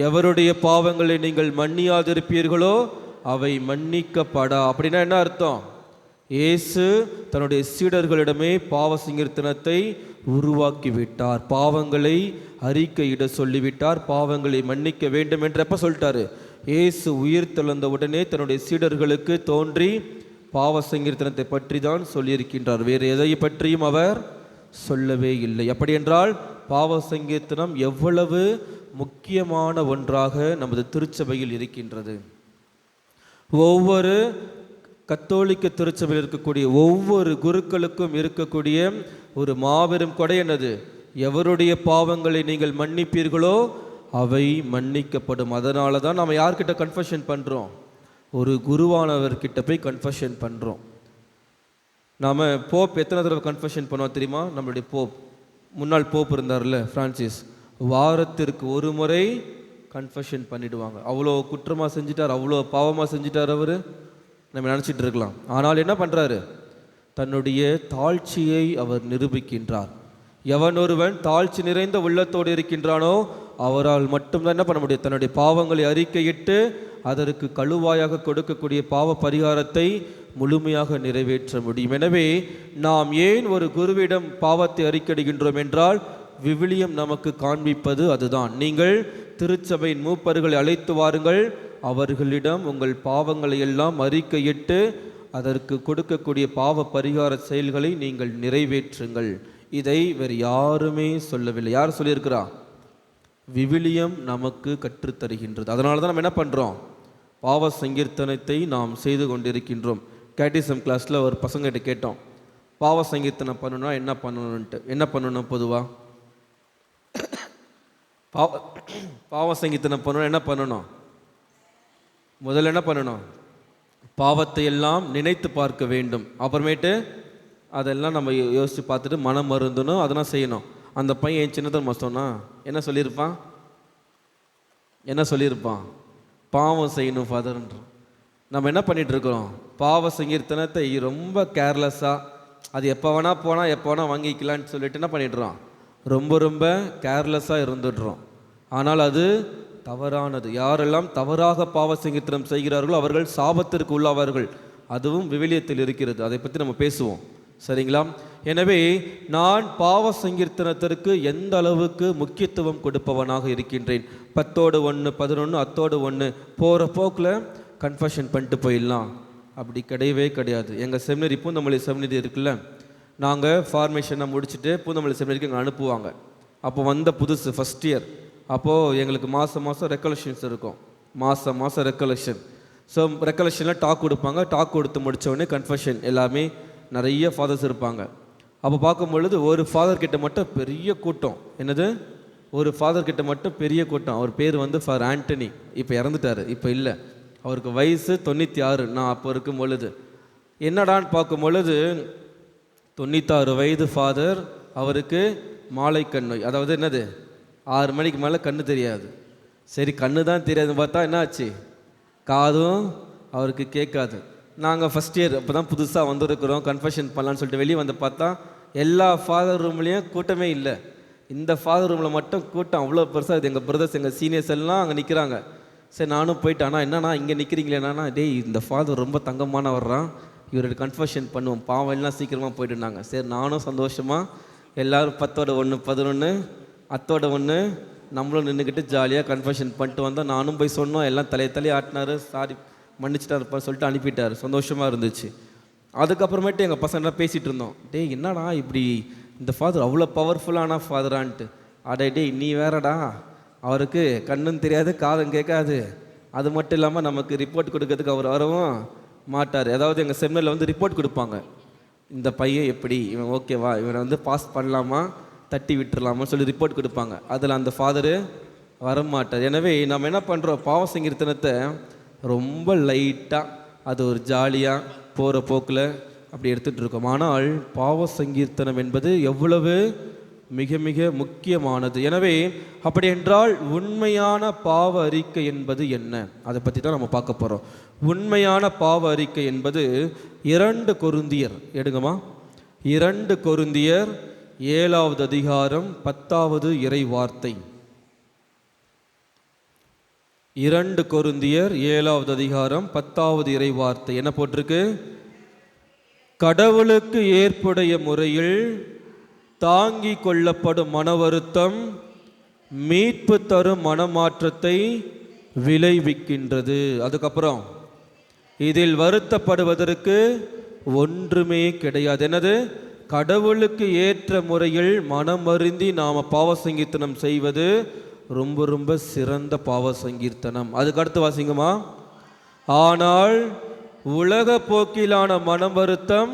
எவருடைய பாவங்களை நீங்கள் மன்னியாதிருப்பீர்களோ அவை மன்னிக்கப்படா. அப்படின்னா என்ன அர்த்தம்? இயேசு தன்னுடைய சீடர்களிடமே பாவ சங்கீர்த்தனத்தை உருவாக்கி விட்டார். பாவங்களை அறிக்கையிட சொல்லிவிட்டார். பாவங்களை மன்னிக்க வேண்டும் என்று எப்போ சொல்லிட்டாரு? இயேசு உயிர் தெழுந்த உடனே தன்னுடைய சீடர்களுக்கு தோன்றி பாவ சங்கீர்த்தனத்தை பற்றி தான் சொல்லியிருக்கின்றார். வேறு எதை பற்றியும் அவர் சொல்லவே இல்லை. அப்படி என்றால் பாவ சங்கீர்த்தனம் எவ்வளவு முக்கியமான ஒன்றாக நமது திருச்சபையில் இருக்கின்றது. ஒவ்வொரு கத்தோலிக்க திருச்சபையில் இருக்கக்கூடிய ஒவ்வொரு குருக்களுக்கும் இருக்கக்கூடிய ஒரு மாபெரும் கொடை என்னது? எவருடைய பாவங்களை நீங்கள் மன்னிப்பீர்களோ அவை மன்னிக்கப்படும். அதனால தான் நம்ம யார்கிட்ட கன்ஃபெஷன் பண்ணுறோம்? ஒரு குருவானவர்கிட்ட போய் கன்ஃபெஷன் பண்ணுறோம். நாம் போப் எத்தனை தடவை கன்ஃபெஷன் பண்ணுவோம் தெரியுமா? நம்மளுடைய போப், முன்னாள் போப் இருந்தார்ல ஃப்ரான்சிஸ், வாரத்திற்கு ஒரு முறை கன்ஃபெஷன் பண்ணிடுவாங்க. அவ்வளோ குற்றமாக செஞ்சிட்டார், அவ்வளோ பாவமாக செஞ்சிட்டார் அவர், நம்ம நினச்சிட்டு இருக்கலாம். ஆனால் என்ன பண்ணுறாரு? தன்னுடைய தாழ்ச்சியை அவர் நிரூபிக்கின்றார். எவன் ஒருவன் தாழ்ச்சி நிறைந்த உள்ளத்தோடு இருக்கின்றானோ அவரால் மட்டும்தான் என்ன பண்ண முடியும்? தன்னுடைய பாவங்களை அறிக்கையிட்டு அதற்கு கழுவாயாக கொடுக்கக்கூடிய பாவ பரிகாரத்தை முழுமையாக நிறைவேற்ற முடியும். எனவே நாம் ஏன் ஒரு குருவிடம் பாவத்தை அறிக்கையிடுகின்றோம் என்றால், விவிலியம் நமக்கு காண்பிப்பது அதுதான். நீங்கள் திருச்சபையின் மூப்பர்களை அழைத்து வாருங்கள், அவர்களிடம் உங்கள் பாவங்களை எல்லாம் அறிக்கையிட்டு அதற்கு கொடுக்கக்கூடிய பாவ பரிகார செயல்களை நீங்கள் நிறைவேற்றுங்கள். இதை வேறு யாருமே சொல்லவில்லை. யார் சொல்லியிருக்கிறா? விவிலியம் நமக்கு கற்றுத்தருகின்றது. அதனால தான் நம்ம என்ன பண்ணுறோம்? பாவ சங்கீர்த்தனத்தை நாம் செய்து கொண்டிருக்கின்றோம். கேட்டிசம் கிளாஸில் ஒரு பசங்கிட்ட கேட்டோம், பாவ சங்கீர்த்தனம் பண்ணணும்னா என்ன பண்ணணுன்ட்டு. என்ன பண்ணணும்? பொதுவாக பாவ சங்கீர்த்தனம் பண்ணணும் என்ன பண்ணணும்? முதல்ல என்ன பண்ணணும்? பாவத்தை எல்லாம் நினைத்து பார்க்க வேண்டும். அப்புறமேட்டு அதெல்லாம் நம்ம யோசித்து பார்த்துட்டு மனம் மருந்தணும், அதெல்லாம் செய்யணும். அந்த பையன் என் சின்னதன் மஸ்தோன்னா என்ன சொல்லியிருப்பான்? என்ன சொல்லியிருப்பான்? பாவம் செய்யணும் ஃபாதர்ன்றான். நம்ம என்ன பண்ணிகிட்டு இருக்கிறோம்? பாவ சங்கீர்த்தனத்தை ரொம்ப கேர்லெஸ்ஸாக, அது எப்போ வேணால் போனால் எப்போ வேணால் வாங்கிக்கலான்னு சொல்லிட்டு என்ன பண்ணிடுறோம்? ரொம்ப ரொம்ப கேர்லெஸ்ஸாக இருந்துடுறோம். ஆனால் அது தவறானது. யாரெல்லாம் தவறாக பாவ சங்கீர்த்தனம் செய்கிறார்களோ அவர்கள் சாபத்திற்கு உள்ளாவார்கள். அதுவும் விவிலியத்தில் இருக்கிறது. அதை பற்றி நம்ம பேசுவோம், சரிங்களா? எனவே நான் பாவ சங்கீர்த்தனத்திற்கு எந்த அளவுக்கு முக்கியத்துவம் கொடுப்பவனாக இருக்கின்றேன். 10:1, 11, 10:1 போகிற போக்கில் கன்ஃபஷன் பண்ணிட்டு போயிடலாம், அப்படி கிடையவே கிடையாது. எங்கள் செமினரி, பூந்தமல்லி செமினரி இருக்குல்ல, நாங்கள் ஃபார்மேஷனை முடிச்சுட்டு பூந்தமல்லி செமினரிக்கு எங்களை அனுப்புவாங்க. அப்போ வந்த புதுசு ஃபஸ்ட் இயர், அப்போது எங்களுக்கு மாதம் ரெக்கலெக்ஷன்ஸ் இருக்கும். மாதம் ரெக்கலெக்ஷன். ஸோ ரெக்கலெக்ஷனில் டாக் கொடுப்பாங்க. டாக் கொடுத்து முடித்தோடனே கன்ஃபஷன். எல்லாமே நிறைய ஃபாதர்ஸ் இருப்பாங்க. அப்போ பார்க்கும்பொழுது ஒரு ஃபாதர் கிட்ட மட்டும் பெரிய கூட்டம். என்னது? ஒரு ஃபாதர் கிட்ட மட்டும் பெரிய கூட்டம். அவர் பேர் வந்து ஃபாதர் ஆண்டனி. இப்போ இறந்துட்டார், இப்போ இல்லை. அவருக்கு வயசு 96. நான் அப்போ இருக்கும் பொழுது என்னடான்னு பார்க்கும் பொழுது 96 வயது ஃபாதர். அவருக்கு மாலை கண் நோய். அதாவது என்னது, 6 மணிக்கு மேலே கண்ணு தெரியாது. சரி, கண்ணு தான் தெரியாதுன்னு பார்த்தா என்ன ஆச்சு? காதும் அவருக்கு கேட்காது. நாங்கள் ஃபஸ்ட் இயர் அப்போ தான் புதுசாக வந்துருக்கிறோம், கன்ஃபஷன் பண்ணலான்னு சொல்லிட்டு வெளியே வந்து பார்த்தா எல்லா ஃபாதர் ரூம்லேயும் கூட்டமே இல்லை. இந்த ஃபாதர் ரூமில் மட்டும் கூட்டம் அவ்வளோ பெருசாக. இது எங்கள் பிரதர்ஸ், எங்கள் சீனியர்ஸ் எல்லாம் அங்கே நிற்கிறாங்க. சரி, நானும் போயிட்டேன். ஆனால் என்னன்னா இங்கே நிற்கிறீங்களேண்ணா, டேய் இந்த ஃபாதர் ரொம்ப தங்கமான வர்றான், இவரோட கன்ஃபஷன் பண்ணுவோம், பாவம் எல்லாம் சீக்கிரமாக போயிட்டுருந்தாங்க. சரி, நானும் சந்தோஷமாக எல்லோரும் 10:1, 11, 10:1 நம்மளும் நின்றுக்கிட்டு ஜாலியாக கன்ஃபஷன் பண்ணிட்டு வந்தோம். நானும் போய் சொன்னோம், எல்லாம் தலையை ஆட்டினார், சாரி மன்னிச்சிட்டாருப்பா சொல்லிட்டு அனுப்பிட்டார். சந்தோஷமாக இருந்துச்சு. அதுக்கப்புறமேட்டு எங்கள் பசங்களாம் பேசிகிட்டு இருந்தோம், டேய் என்னடா இப்படி இந்த ஃபாதர் அவ்வளோ பவர்ஃபுல்லான ஃபாதரான்ட்டு. அடே டேய் நீ வேறடா, அவருக்கு கண்ணும் தெரியாது காதும் கேட்காது. அது மட்டும் இல்லாமல் நமக்கு ரிப்போர்ட் கொடுக்கறதுக்கு அவர் வரவும் மாட்டார். அதாவது எங்கள் செமினரில் வந்து ரிப்போர்ட் கொடுப்பாங்க, இந்த பையன் எப்படி, இவன் ஓகேவா, இவனை வந்து பாஸ் பண்ணலாமா தட்டி விட்டுறலாமான்னு சொல்லி ரிப்போர்ட் கொடுப்பாங்க. அதில் அந்த ஃபாதரு வரமாட்டார். எனவே நம்ம என்ன பண்ணுறோம்? பாவ சங்கீர்த்தனத்தை ரொம்ப லைட்டாக, அது ஒரு ஜாலியாக போகிற போக்கில் அப்படி எடுத்துகிட்டு இருக்கோம். ஆனால் பாவ சங்கீர்த்தனம் என்பது எவ்வளவு மிக மிக முக்கியமானது. எனவே அப்படி என்றால் உண்மையான பாவ அறிக்கை என்பது என்ன? அதை பற்றி தான் நம்ம பார்க்க போகிறோம். உண்மையான பாவ அறிக்கை என்பது 2 கொரிந்தியர், எடுங்கம்மா, 2 கொரிந்தியர் 7வது அதிகாரம் 10வது இறை வார்த்தை. 2 கொரிந்தியர் 7வது அதிகாரம் 10வது இறை வார்த்தை என்ன போட்டிருக்கு? கடவுளுக்கு ஏற்புடைய முறையில் தாங்கி கொள்ளப்படும் மன வருத்தம் மீட்பு தரும் மனமாற்றத்தை விளைவிக்கின்றது. அதுக்கப்புறம் இதில் வருத்தப்படுவதற்கு ஒன்றுமே கிடையாது. என்னது? கடவுளுக்கு ஏற்ற முறையில் மனம் வருந்தி நாம் பாவ சங்கீர்த்தனம் செய்வது ரொம்ப ரொம்ப சிறந்த பாவ சங்கீர்த்தனம். அதுக்கு அடுத்து வாசிங்கம்மா. ஆனால் உலக போக்கிலான மனம் வருத்தம்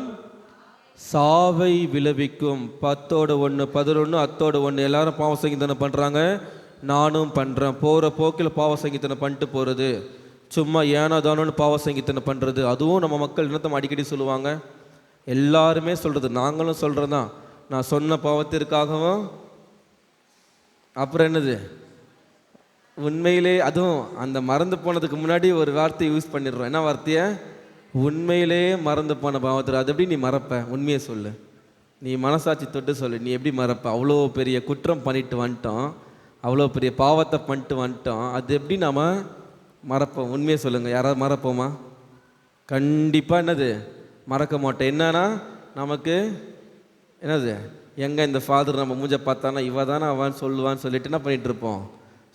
சாவை விளைவிக்கும். 10:1, 11, 10:1 எல்லாரும் பாவ சங்கீர்த்தனம் பண்ணுறாங்க, நானும் பண்ணுறேன். போகிற போக்கில் பாவ சங்கீர்த்தனம் பண்ணிட்டு போகிறது, சும்மா ஏனாதானோன்னு பாவ சங்கீர்த்தனம் பண்ணுறது. அதுவும் நம்ம மக்கள் என்னத்தம் அடிக்கடி சொல்லுவாங்க, எல்லாருமே சொல்கிறது, நாங்களும் சொல்கிறது தான், நான் சொன்ன பாவத்திற்காகவும் அப்புறம் என்னது உண்மையிலே, அதுவும் அந்த மறந்து போனதுக்கு முன்னாடி ஒரு வார்த்தையை யூஸ் பண்ணிடுறோம். என்ன வார்த்தையை? உண்மையிலே மறந்து போன பாவத்தில். அது எப்படி நீ மறப்ப? உண்மையை சொல்லு, நீ மனசாட்சி தொட்டு சொல்லு, நீ எப்படி மறப்ப? அவ்வளோ பெரிய குற்றம் பண்ணிட்டு வந்துட்டோம், அவ்வளோ பெரிய பாவத்தை பண்ணிட்டு வந்துட்டோம். அது எப்படி நாம் மறப்போம்? உண்மையை சொல்லுங்கள், யாராவது மறப்போமா? கண்டிப்பாக என்னது மறக்க மாட்டோம். என்னன்னா நமக்கு என்னது, எங்கே இந்த ஃபாதர் நம்ம மூஞ்ச பார்த்தானா இவ தானே அவன் சொல்லுவான்னு சொல்லிட்டு என்ன பண்ணிகிட்டு இருப்போம்?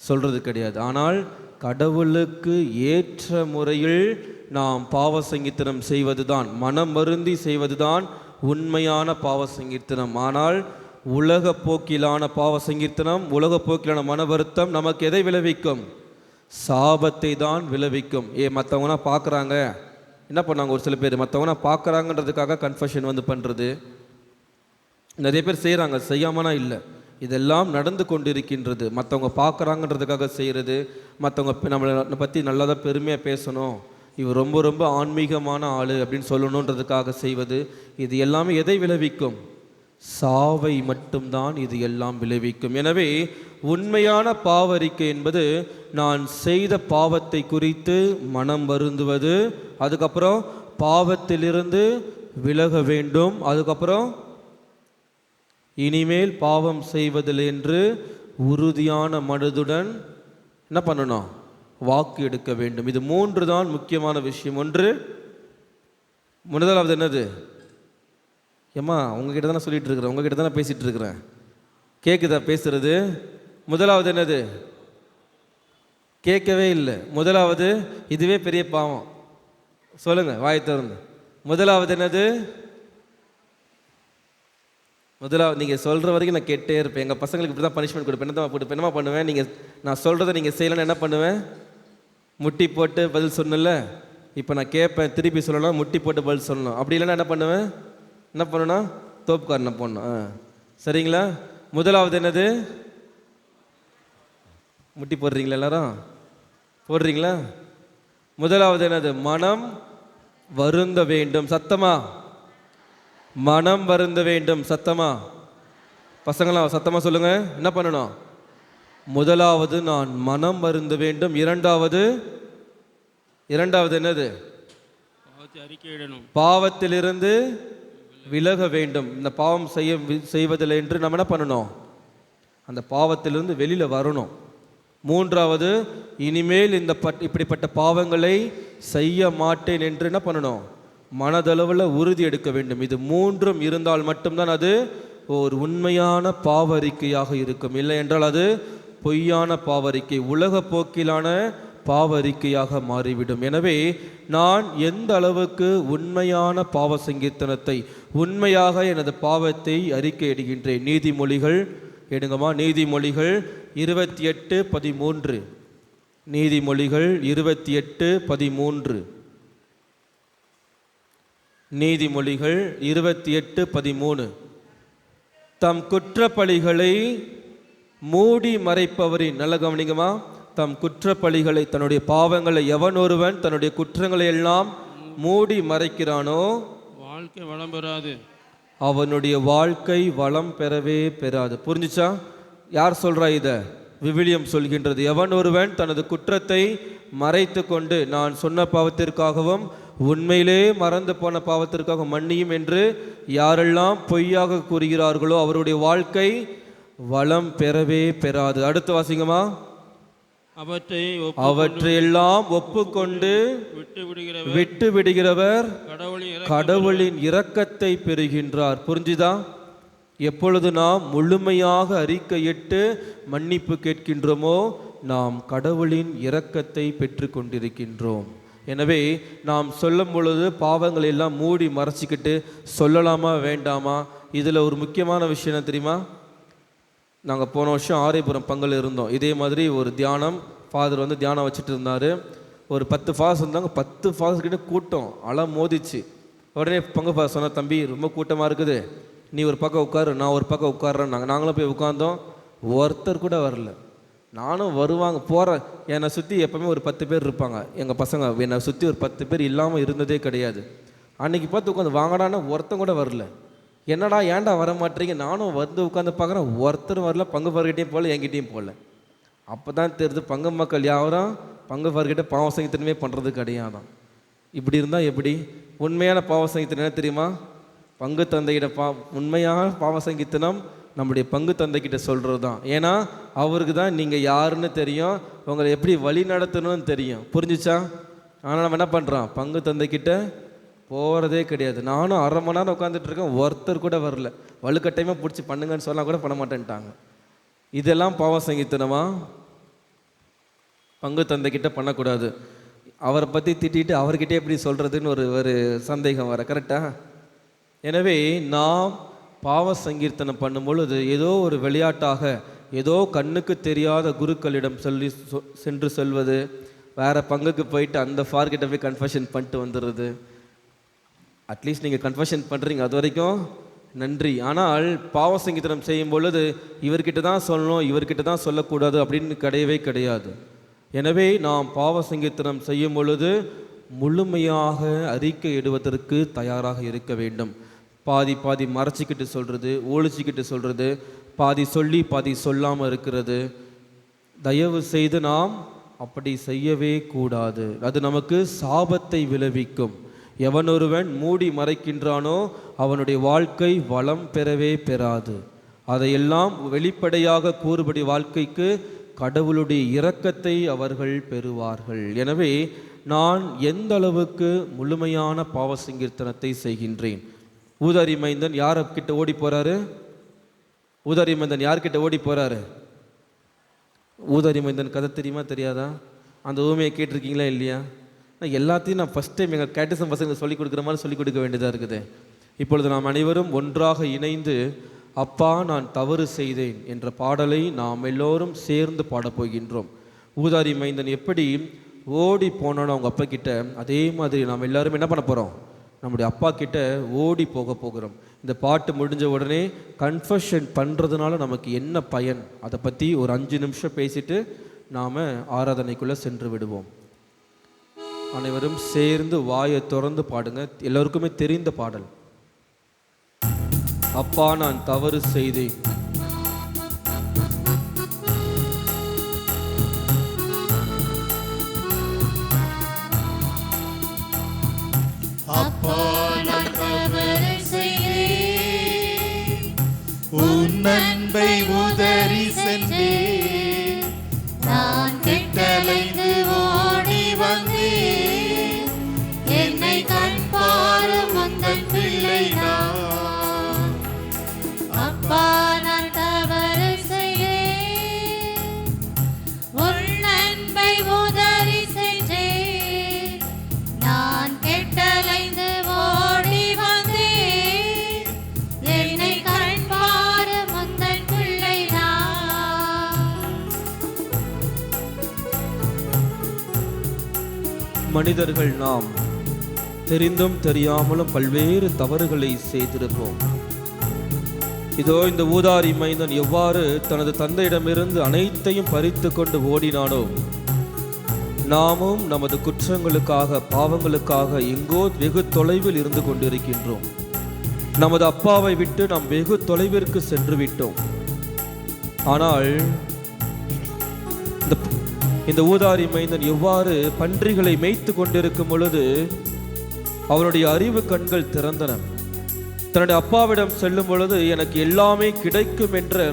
சொல்கிறது கிடையாது. ஆனால் கடவுளுக்கு ஏற்ற முறையில் நாம் பாவ சங்கீர்த்தனம் செய்வது தான், மனம் வருந்தி செய்வது தான் உண்மையான பாவ சங்கீர்த்தனம். ஆனால் உலக போக்கிலான பாவ சங்கீர்த்தனம், உலக போக்கிலான மன வருத்தம் நமக்கு எதை விளைவிக்கும்? சாபத்தை தான் விளைவிக்கும். மற்றவங்கன்னா பார்க்குறாங்க, என்ன பண்ணாங்க ஒரு சில பேர், மற்றவங்கன்னா பார்க்குறாங்கன்றதுக்காக கன்ஃபெஷன் வந்து பண்ணுறது நிறைய பேர் செய்கிறாங்க, செய்யாமனா இல்லை. இதெல்லாம் நடந்து கொண்டிருக்கின்றது. மற்றவங்க பார்க்குறாங்கன்றதுக்காக செய்கிறது, மற்றவங்க நம்மளை பற்றி நல்லா தான் பெருமையாக பேசணும், இவர் ரொம்ப ரொம்ப ஆன்மீகமான ஆள் அப்படின்னு சொல்லணுன்றதுக்காக செய்வது, இது எல்லாமே எதை விளைவிக்கும்? சாவை மட்டும்தான் இது எல்லாம் விளைவிக்கும். எனவே உண்மையான பாவ அறிக்கை என்பது நான் செய்த பாவத்தை குறித்து மனம் வருந்துவது, அதுக்கப்புறம் பாவத்திலிருந்து விலக வேண்டும், அதுக்கப்புறம் இனிமேல் பாவம் செய்வதில்லை என்று உறுதியான மனதுடன் என்ன பண்ணணும்? வாக்கு எடுக்க வேண்டும். இது 3 தான் முக்கியமான விஷயம். ஒன்று, முதலாவது என்னது? ஏம்மா உங்ககிட்ட தானே சொல்லிட்டு இருக்கிறேன், உங்ககிட்ட தானே பேசிகிட்டு இருக்கிறேன், கேட்குதா பேசுறது? முதலாவது என்னது? கேட்கவே இல்லை. முதலாவது இதுவே பெரிய பாவம். சொல்லுங்கள் வாயை திறந்து. முதலாவது என்னது? முதலாவது நீங்கள் சொல்கிற வரைக்கும் நான் கேட்டே இருப்பேன். எங்கள் பசங்களுக்கு இப்படி தான் பனிஷ்மெண்ட் கொடுப்பேன். என்னமா பண்ணுவேன்? நீங்கள் நான் சொல்கிறத நீங்கள் செய்யலைன்னு என்ன பண்ணுவேன்? முட்டி போட்டு பதில் சொன்னல. இப்போ நான் கேட்பேன், திருப்பி சொல்லணும், முட்டி போட்டு பதில் சொல்லணும். அப்படி இல்லைன்னா என்ன பண்ணுவேன்? என்ன பண்ணணும்னா தோப்புக்காரனை போடணும். சரிங்களா? முதலாவது என்னது? முட்டி போடுறீங்களா? எல்லாரும் போடுறீங்களா? முதலாவது என்னது? மனம் வருந்த வேண்டும். சத்தமா மனம் வருந்த வேண்டும். சத்தமா பசங்களாம் சத்தமா சொல்லுங்க. என்ன பண்ணணும்? முதலாவது நான் மனம் வருந்த வேண்டும். இரண்டாவது என்னது? பாவத்தை அறிக்கையிடணும். பாவத்திலிருந்து விலக வேண்டும். இந்த பாவம் செய்வதில்லை என்று நம்ம என்ன பண்ணணும்? அந்த பாவத்திலிருந்து வெளியில் வரணும். மூன்றாவது, இனிமேல் இப்படிப்பட்ட பாவங்களை செய்ய மாட்டேன் என்று என்ன பண்ணணும்? மனதளவில் உறுதி எடுக்க வேண்டும். இது 3ம் இருந்தால் மட்டும்தான் அது ஒரு உண்மையான பாவ அறிக்கையாக இருக்கும். இல்லை என்றால் அது பொய்யான பாவ அறிக்கை, உலக போக்கிலான பாவ அறிக்கையாக மாறிவிடும். எனவே நான் எந்த அளவுக்கு உண்மையான பாவ சங்கீர்த்தனத்தை, உண்மையாக எனது பாவத்தை அறிக்கையிடுகின்றேன். நீதிமொழிகள் எடுங்கம்மா. நீதிமொழிகள் 28:13. நீதிமொழிகள் 28:13. நீதிமொழிகள் 28:13. தம் குற்றப்பழிகளை மூடி மறைப்பவரின், நல்ல கவனிங்கம்மா, தம் குற்றப்பழிகளை, தன்னுடைய பாவங்களை எவன் ஒருவன் தன்னுடைய குற்றங்களை எல்லாம் மூடி மறைக்கிறானோ வாழ்க்கை வளம் பெறாது, அவனுடைய வாழ்க்கை வளம் பெறவே பெறாது. புரிஞ்சுச்சா? யார் சொல்றா இத? விவிலியம் சொல்கின்றது. எவன் ஒருவன் தனது குற்றத்தை மறைத்து கொண்டு, நான் சொன்ன பாவத்திற்காகவும் உண்மையிலே மறந்து போன பாவத்திற்காக மன்னியும் என்று யாரெல்லாம் பொய்யாக கூறுகிறார்களோ அவருடைய வாழ்க்கை வளம் பெறவே பெறாது. அடுத்து வாசிங்கம்மா. அவற்றையெல்லாம் ஒப்புக்கொண்டு விட்டு விடுகிறவர் கடவுளின் இரக்கத்தை பெறுகின்றார். புரிஞ்சுதா? எப்பொழுது நாம் முழுமையாக அறிக்கையிட்டு மன்னிப்பு கேட்கின்றோமோ நாம் கடவுளின் இரக்கத்தை பெற்று கொண்டிருக்கின்றோம். எனவே நாம் சொல்லும் பொழுது பாவங்களை எல்லாம் மூடி மறைச்சிக்கிட்டு சொல்லலாமா வேண்டாமா? இதில் ஒரு முக்கியமான விஷயம் என்ன தெரியுமா? நாங்கள் போன வருஷம் ஆரியபுரம் பங்கில் இருந்தோம். இதே மாதிரி ஒரு தியானம், ஃபாதர் வந்து தியானம் வச்சுட்டு இருந்தார். ஒரு 10 ஃபாதர்ஸ் இருந்தாங்க. 10 ஃபாதர்ஸ் கிட்ட கூட்டம் மோதிச்சு. உடனே பங்கு ஃபாதர் சொன்ன, தம்பி ரொம்ப கூட்டமாக இருக்குது, நீ ஒரு பக்கம் உட்காரு, நான் ஒரு பக்கம் உட்காடுறேன். நாங்களும் போய் உட்காந்தோம். ஒருத்தர் கூட வரல. நானும் வருவாங்க போகிறேன். என்னை சுற்றி எப்போவுமே ஒரு 10 பேர் இருப்பாங்க. எங்கள் பசங்க என்னை சுற்றி ஒரு 10 பேர் இல்லாமல் இருந்ததே கிடையாது. அன்றைக்கி பார்த்து உட்காந்து வாங்கடான்னா ஒருத்தன் கூட வரல. என்னடா ஏன்டா வர மாட்டேறீங்க? நானும் வந்து உட்காந்து பார்க்குறேன், ஒருத்தரும் வரல. பங்கு ஃபாதர்கிட்டையும் போகல, என்கிட்டையும் போகல. அப்போ தான் தெரியுது பங்கு மக்கள் யாரும் பங்கு ஃபாதர்கிட்ட பாவ சங்கீர்த்தனமே பண்ணுறது கிடையாதான். இப்படி இருந்தால் எப்படி? உண்மையான பாவ சங்கீர்த்தனம் என்ன தெரியுமா? பங்கு தந்தையிட உண்மையான பாவ சங்கீர்த்தனம் நம்முடைய பங்கு தந்தைக்கிட்ட சொல்கிறது தான். ஏன்னா அவருக்கு தான் நீங்கள் யாருன்னு தெரியும், உங்களை எப்படி வழி நடத்தணும்னு தெரியும். புரிஞ்சிச்சா? ஆனால் நம்ம என்ன பண்ணுறோம், பங்கு தந்தைக்கிட்ட போகிறதே கிடையாது. நானும் அரை மணி நேரம் உட்காந்துட்டு இருக்கேன், ஒருத்தர் கூட வரல. வலுக்கட்டாயமாக பிடிச்சி பண்ணுங்கன்னு சொன்னால் கூட பண்ண மாட்டேன்ட்டாங்க. இதெல்லாம் பாவ சங்கீதனமா? பங்கு தந்தைக்கிட்ட பண்ணக்கூடாது. அவரை பற்றி திட்டிட்டு அவர்கிட்ட எப்படி சொல்கிறதுன்னு ஒரு சந்தேகம் வர. கரெக்டாக? எனவே நாம் பாவ சங்கீர்த்தனம் பண்ணும் பொழுது ஏதோ ஒரு விளையாட்டாக ஏதோ கண்ணுக்கு தெரியாத குருக்களிடம் சென்று சொல்வது, வேறு பங்குக்கு போயிட்டு அந்த ஃபார்கிட்ட போய் கன்ஃபெஷன் பண்ணிட்டு வந்துடுறது. அட்லீஸ்ட் நீங்கள் கன்ஃபெஷன் பண்ணுறீங்க, அது வரைக்கும் நன்றி. ஆனால் பாவ சங்கீர்த்தனம் செய்யும் பொழுது இவர்கிட்ட தான் சொல்லணும், இவர்கிட்ட தான் சொல்லக்கூடாது அப்படின்னு கிடையவே கிடையாது. எனவே நாம் பாவ சங்கீர்த்தனம் செய்யும் பொழுது முழுமையாக அறிக்கை இடுவதற்கு தயாராக இருக்க வேண்டும். பாதி பாதி மறைச்சிக்கிட்டு சொல்கிறது, ஒழிச்சிக்கிட்டு சொல்கிறது, பாதி சொல்லி பாதி சொல்லாமல் இருக்கிறது, தயவு செய்து நாம் அப்படி செய்யவே கூடாது. அது நமக்கு சாபத்தை விளைவிக்கும். எவனொருவன் மூடி மறைக்கின்றானோ அவனுடைய வாழ்க்கை வளம் பெறவே பெறாது. அதையெல்லாம் வெளிப்படையாக கூறுபடி வாழ்க்கைக்கு கடவுளுடைய இரக்கத்தை அவர்கள் பெறுவார்கள். எனவே நான் எந்த அளவுக்கு முழுமையான பாவ சங்கீர்த்தனத்தை செய்கின்றேன்? ஊதாரி மைந்தன் யார்கிட்ட ஓடி போறாரு? ஊதாரி மைந்தன் யார்கிட்ட ஓடி போறாரு? ஊதாரி மைந்தன் கதை தெரியுமா தெரியாதா? அந்த ஊமையை கேட்டிருக்கீங்களா இல்லையா? எல்லாத்தையும் நான் ஃபஸ்ட் டைம் எங்கள் கேட்டிசம் பசங்களுக்கு சொல்லிக் கொடுக்குற மாதிரி சொல்லிக் கொடுக்க வேண்டியதாக இருக்குது. இப்பொழுது நாம் அனைவரும் ஒன்றாக இணைந்து அப்பா நான் தவறு செய்தேன் என்ற பாடலை நாம் எல்லோரும் சேர்ந்து பாடப்போகின்றோம். ஊதாரி மைந்தன் எப்படி ஓடி போனானோ அவங்க அப்பா கிட்ட, அதே மாதிரி நாம் எல்லாரும் என்ன பண்ண போகிறோம், நம்முடைய அப்பா கிட்ட ஓடி போகிறோம். இந்த பாட்டு முடிஞ்ச உடனே கன்ஃபெஷன் பண்ணுறதுனால நமக்கு என்ன பயன், அதை பற்றி ஒரு 5 நிமிஷம் பேசிட்டு நாம் ஆராதனைக்குள்ளே சென்று விடுவோம். அனைவரும் சேர்ந்து வாயை திறந்து பாடுங்க. எல்லோருக்குமே தெரிந்த பாடல். அப்பா நான் தவறு செய்தேன். அப்பா நான் தவறு செய்தேன், உன் அன்பை உதறி சென்றேன், நான் கெட்டலைந்து ஓடி வந்தேன், என்னை கண் பாரும் உந்தன் பிள்ளை நான். அப்பா நான் தவறு செய்தேன், உன் அன்பை உதறி சென்றேன், நான் கெட்டலைந்து ஓடி வந்தேன், என்னை கண் பாரும் உந்தன் பிள்ளை நான். மனிதர்கள் நாம் தெரிந்தும் தெரியாமலும் பல்வேறு தவறுகளை செய்திருப்போம். இதோ இந்த ஊதாரி மைந்தன் எவ்வாறு தனது தந்தையிடமிருந்து அனைத்தையும் பறித்து கொண்டு ஓடினானோ, நாமும் நமது குற்றங்களுக்காக பாவங்களுக்காக எங்கோ வெகு தொலைவில் இருந்து கொண்டிருக்கின்றோம். நமது அப்பாவை விட்டு நாம் வெகு தொலைவிற்கு சென்று விட்டோம். ஆனால் இந்த ஊதாரி மைந்தன் எவ்வாறு பன்றிகளை மேய்த்து கொண்டிருக்கும் பொழுது அவனுடைய அறிவு கண்கள் திறந்தன. தன்னுடைய அப்பாவிடம் செல்லும் பொழுது எனக்கு எல்லாமே கிடைக்கும் என்ற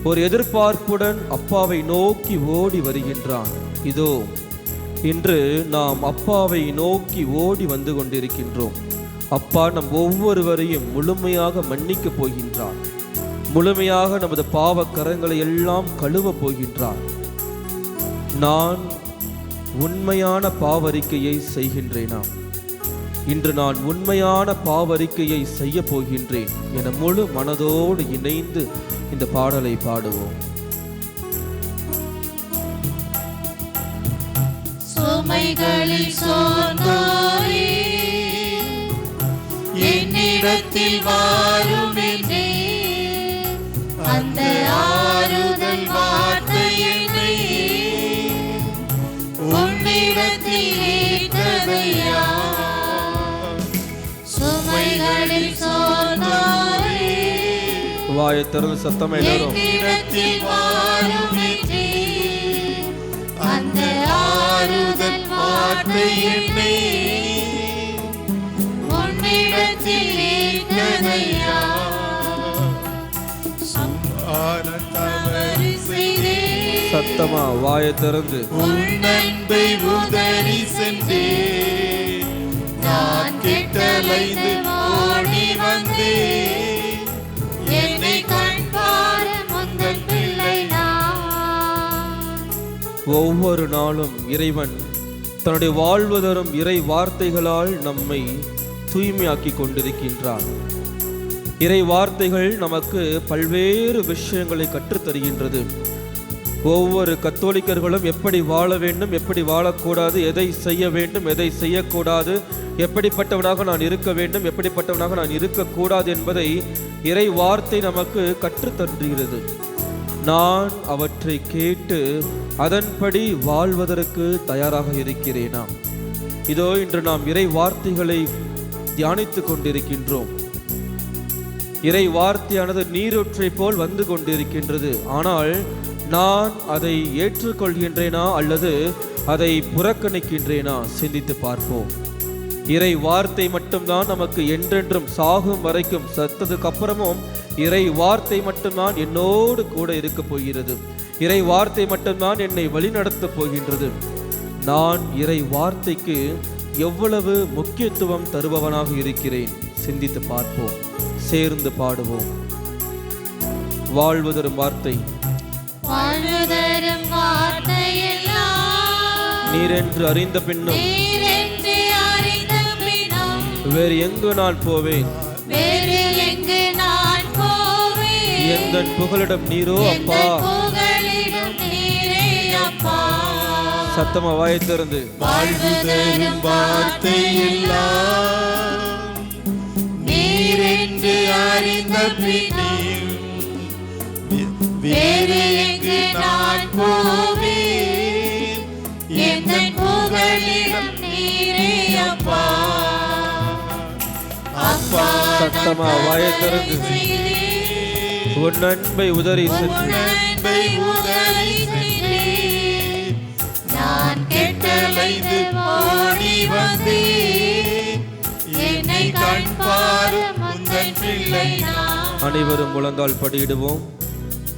ஒரு எதிர்பார்ப்புடன் அப்பாவை நோக்கி ஓடி வருகின்றான். இதோ இன்று நாம் அப்பாவை நோக்கி ஓடி வந்து கொண்டிருக்கின்றோம். அப்பா நம் ஒவ்வொருவரையும் முழுமையாக மன்னிக்கப் போகின்றார். முழுமையாக நமது பாவ கரங்களை எல்லாம் கழுவ போகின்றார். நான் உண்மையான பாவறிக்கையை செய்கின்றேனா? இன்று நான் உண்மையான பாவறிக்கையை செய்ய போகின்றேன் என முழு மனதோடு இணைந்து இந்த பாடலை பாடுவோம். சுமைகளில் சோர்ந்தோரே என்னிடத்தில் வாரும் என்றே, அந்த ஆறுதல் வார்த்தை என்னை உன்னிடத்தில் ஏற்றதையா. சுமைகளில் சோர்ந்தோரே வாயை திறந்து சத்தம் எல்லாரும் என்னிடத்தில் வாரும் என்றே, அந்த ஆறுதல் வார்த்தை என்னை உன்னிடத்தில் ஏற்றதையா. நான் தவறு செய்தேன். சத்தமா வாயை திறந்து உன் அன்பை உதறி சென்றேன். நான் கெட்டலைந்து ஓடி வந்தேன். என்னை கண் பார முந்தன் பிள்ளை நான். ஒவ்வொரு நாளும் இறைவன் தன்னுடைய வாழ்வு தரும் இறை வார்த்தைகளால் நம்மை தூய்மையாக்கி கொண்டிருக்கின்றார். இறை வார்த்தைகள் நமக்கு பல்வேறு விஷயங்களை கற்றுத்தருகின்றது. ஒவ்வொரு கத்தோலிக்கர்களும் எப்படி வாழ வேண்டும், எப்படி வாழக்கூடாது, எதை செய்ய வேண்டும், எதை செய்யக்கூடாது, எப்படிப்பட்டவனாக நான் இருக்க வேண்டும், எப்படிப்பட்டவனாக நான் இருக்கக்கூடாது என்பதை இறை வார்த்தை நமக்கு கற்றுத்தருகிறது. நான் அவற்றை கேட்டு அதன்படி வாழ்வதற்கு தயாராக இருக்கிறேனா? இதோ இன்று நாம் இறை வார்த்தைகளை தியானித்து கொண்டிருக்கின்றோம். இறை வார்த்தையானது நீரூற்றை போல் வந்து கொண்டிருக்கின்றது. ஆனால் நான் அதை ஏற்றுக்கொள்கின்றேனா அல்லது அதை புறக்கணிக்கின்றேனா? சிந்தித்து பார்ப்போம். இறை வார்த்தை மட்டும்தான் நமக்கு என்றென்றும் சாகும் வரைக்கும் சத்ததுக்கு அப்புறமும் இறை வார்த்தை மட்டும்தான் என்னோடு கூட இருக்க போகிறது. இறை வார்த்தை மட்டும்தான் என்னை வழிநடத்தப் போகின்றது. நான் இறை வார்த்தைக்கு எவ்வளவு முக்கியத்துவம் தருபவனாக இருக்கிறேன்? சிந்தித்து பார்ப்போம், சேர்ந்து பாடுவோம். வாழ்வு தரும் வார்த்தை, வாழ்வு தரும் வார்த்தையெல்லாம் நீரென்று அறிந்த பின்னும் நீரென்று அறிந்த பின்னும் வேறு எங்கு நான் போவேன்? வேறு எங்கு நான் போவேன்? எந்தன் புகலிடம் நீரோ அப்பா. புகலிடம் நீரே அப்பா. சத்தமா வாயை திறந்து வாழ்வு தரும் வார்த்தை எல்லாம் நீரென்று அறிந்த பின்னும் வேறு எங்கு நான் போவேன்? எந்தன் புகலிடம் நீரே அப்பா. அப்பா சத்தமா வாயை திறந்து உன் அன்பை உதறி சென்று அன்பை உதறி சென்றேன். நான் கெட்டலைந்து ஓடி வந்தேன். என்னை கண் பாரும் முந்தன் பிள்ளை நான். அனைவரும் முழங்கால் படியிடுவோம்.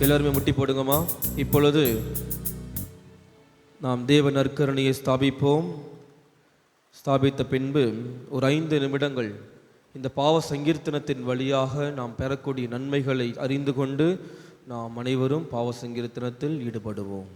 எல்லாருமே முட்டி போடுங்கம்மா. இப்பொழுது நாம் தேவ நற்கருணையை ஸ்தாபிப்போம். ஸ்தாபித்த பின்பு ஒரு 5 நிமிடங்கள் இந்த பாவ சங்கீர்த்தனத்தின் வழியாக நாம் பெறக்கூடிய நன்மைகளை அறிந்து கொண்டு நாம் அனைவரும் பாவ சங்கீர்த்தனத்தில் ஈடுபடுவோம்.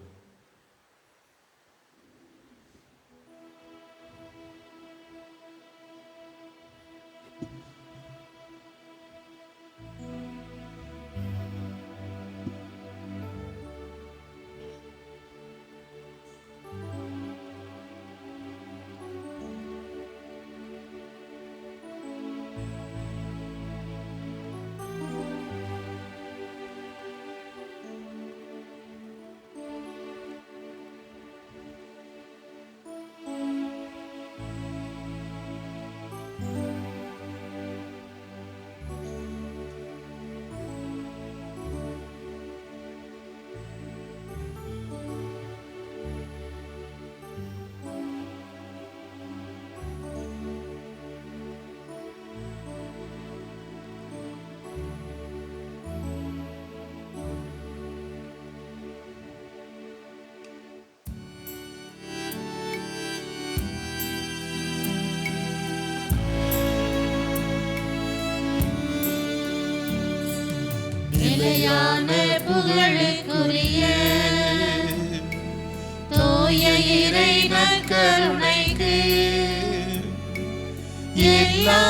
நிலையான புகழுக்குரிய தூய இறை நற்கருணைக்கு எல்லா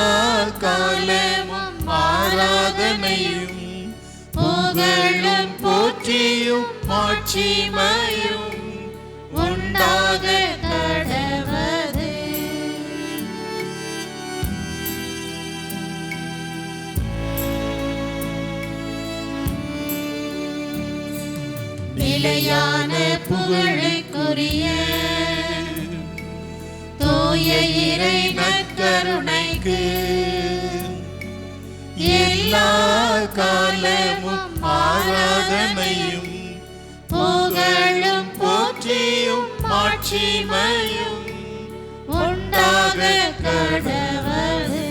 காலமும் ஆராதனையும் புகழும் போற்றியும் மாட்சிமையும் உண்டாக கடவது. நிலையான புகழுக்குரிய தூய இறை நற்கருணைக்கு எல்லா காலமும் ஆராதனையும் புகழும் போற்றியும் மாட்சிமையும் உண்டாக கடவது.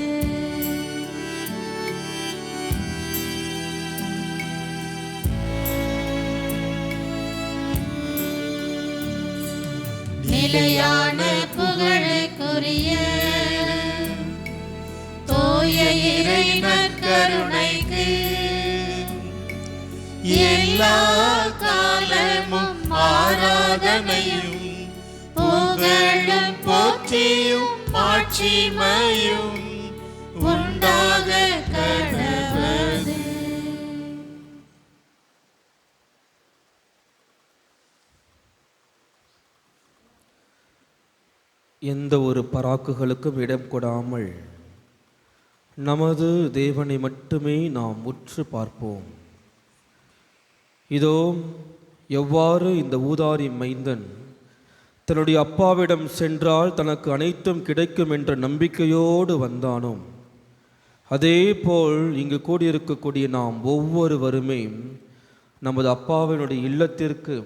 நற்கருணைக்கு எல்லா காலமும் ஆராதனையும் புகழும் போற்றியும் மாட்சிமையும் உண்டாக கடவது. எந்த ஒரு பராக்குகளுக்கும் இடம் கொடாமல் நமது தேவனை மட்டுமே நாம் உற்று பார்ப்போம். இதோ எவ்வாறு இந்த ஊதாரி மைந்தன் தன்னுடைய அப்பாவிடம் சென்றால் தனக்கு அனைத்தும் கிடைக்கும் என்ற நம்பிக்கையோடு வந்தானோ, அதேபோல் இங்கு கூடியிருக்கக்கூடிய நாம் ஒவ்வொருவருமே நமது அப்பாவினுடைய இல்லத்திற்கு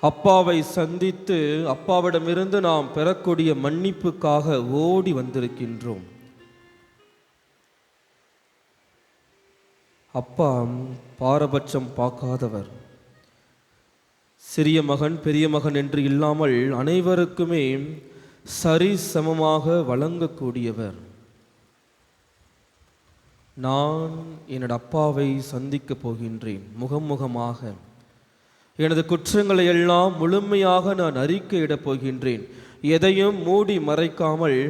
அப்பாவை சந்தித்து அப்பாவிடமிருந்து நாம் பெறக்கூடிய மன்னிப்புக்காக ஓடி வந்திருக்கின்றோம். அப்பா பாரபட்சம் பார்க்காதவர், சிறிய மகன் பெரிய மகன் என்று இல்லாமல் அனைவருக்குமே சரிசமமாக வழங்கக்கூடியவர். நான் என்னோட அப்பாவை சந்திக்கப் போகின்றேன். முகமுகமாக எனது குற்றங்களை எல்லாம் முழுமையாக நான் அறிக்கையிடப் போகின்றேன். எதையும் மூடி மறைக்காமல்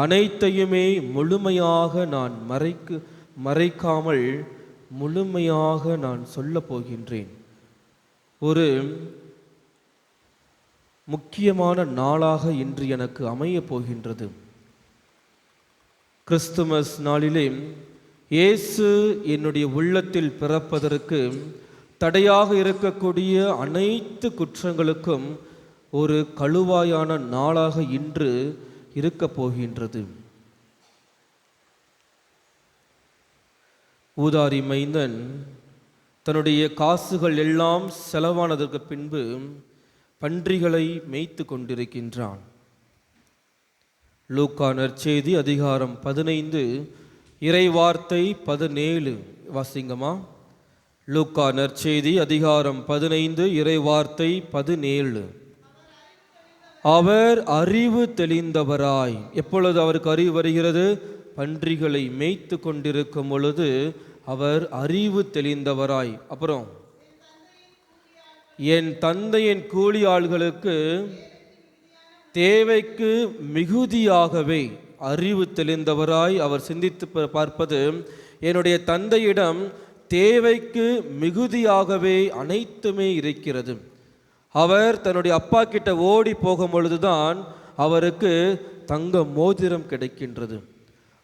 அனைத்தையுமே முழுமையாக நான் மறைக்காமல் முழுமையாக நான் சொல்லப் போகின்றேன். ஒரு முக்கியமான நாளாக இன்று எனக்கு அமையப் போகின்றது. கிறிஸ்துமஸ் நாளிலே இயேசு என்னுடைய உள்ளத்தில் பிறப்பதற்கு தடையாக இருக்கக்கூடிய அனைத்து குற்றங்களுக்கும் ஒரு கழுவாயான நாளாக இன்று இருக்கப் போகின்றது. ஊதாரி மைந்தன் தன்னுடைய காசுகள் எல்லாம் செலவானதற்கு பின்பு பன்றிகளை மேய்த்து கொண்டிருக்கின்றான். லூக்கா நற்செய்தி அதிகாரம் 15 இறைவார்த்தை 17 வாசிங்கம்மா. லூக்கா நற்செய்தி அதிகாரம் 15 இறைவார்த்தை 17. அவர் அறிவு தெளிந்தவராய், எப்பொழுது அவருக்கு அறிவு வருகிறது? பன்றிகளை மேய்த்து கொண்டிருக்கும் பொழுது அவர் அறிவு தெளிந்தவராய். அப்புறம் என் தந்தையின் கூலி ஆள்களுக்கு தேவைக்கு மிகுதியாகவே, அறிவு தெளிந்தவராய் அவர் சிந்தித்து பார்ப்பது, என்னுடைய தந்தையிடம் தேவைக்கு மிகுதியாகவே அனைத்துமே இருக்கிறது. அவர் தன்னுடைய அப்பா கிட்ட ஓடி போகும் பொழுதுதான் அவருக்கு தங்க மோதிரம் கிடைக்கின்றது.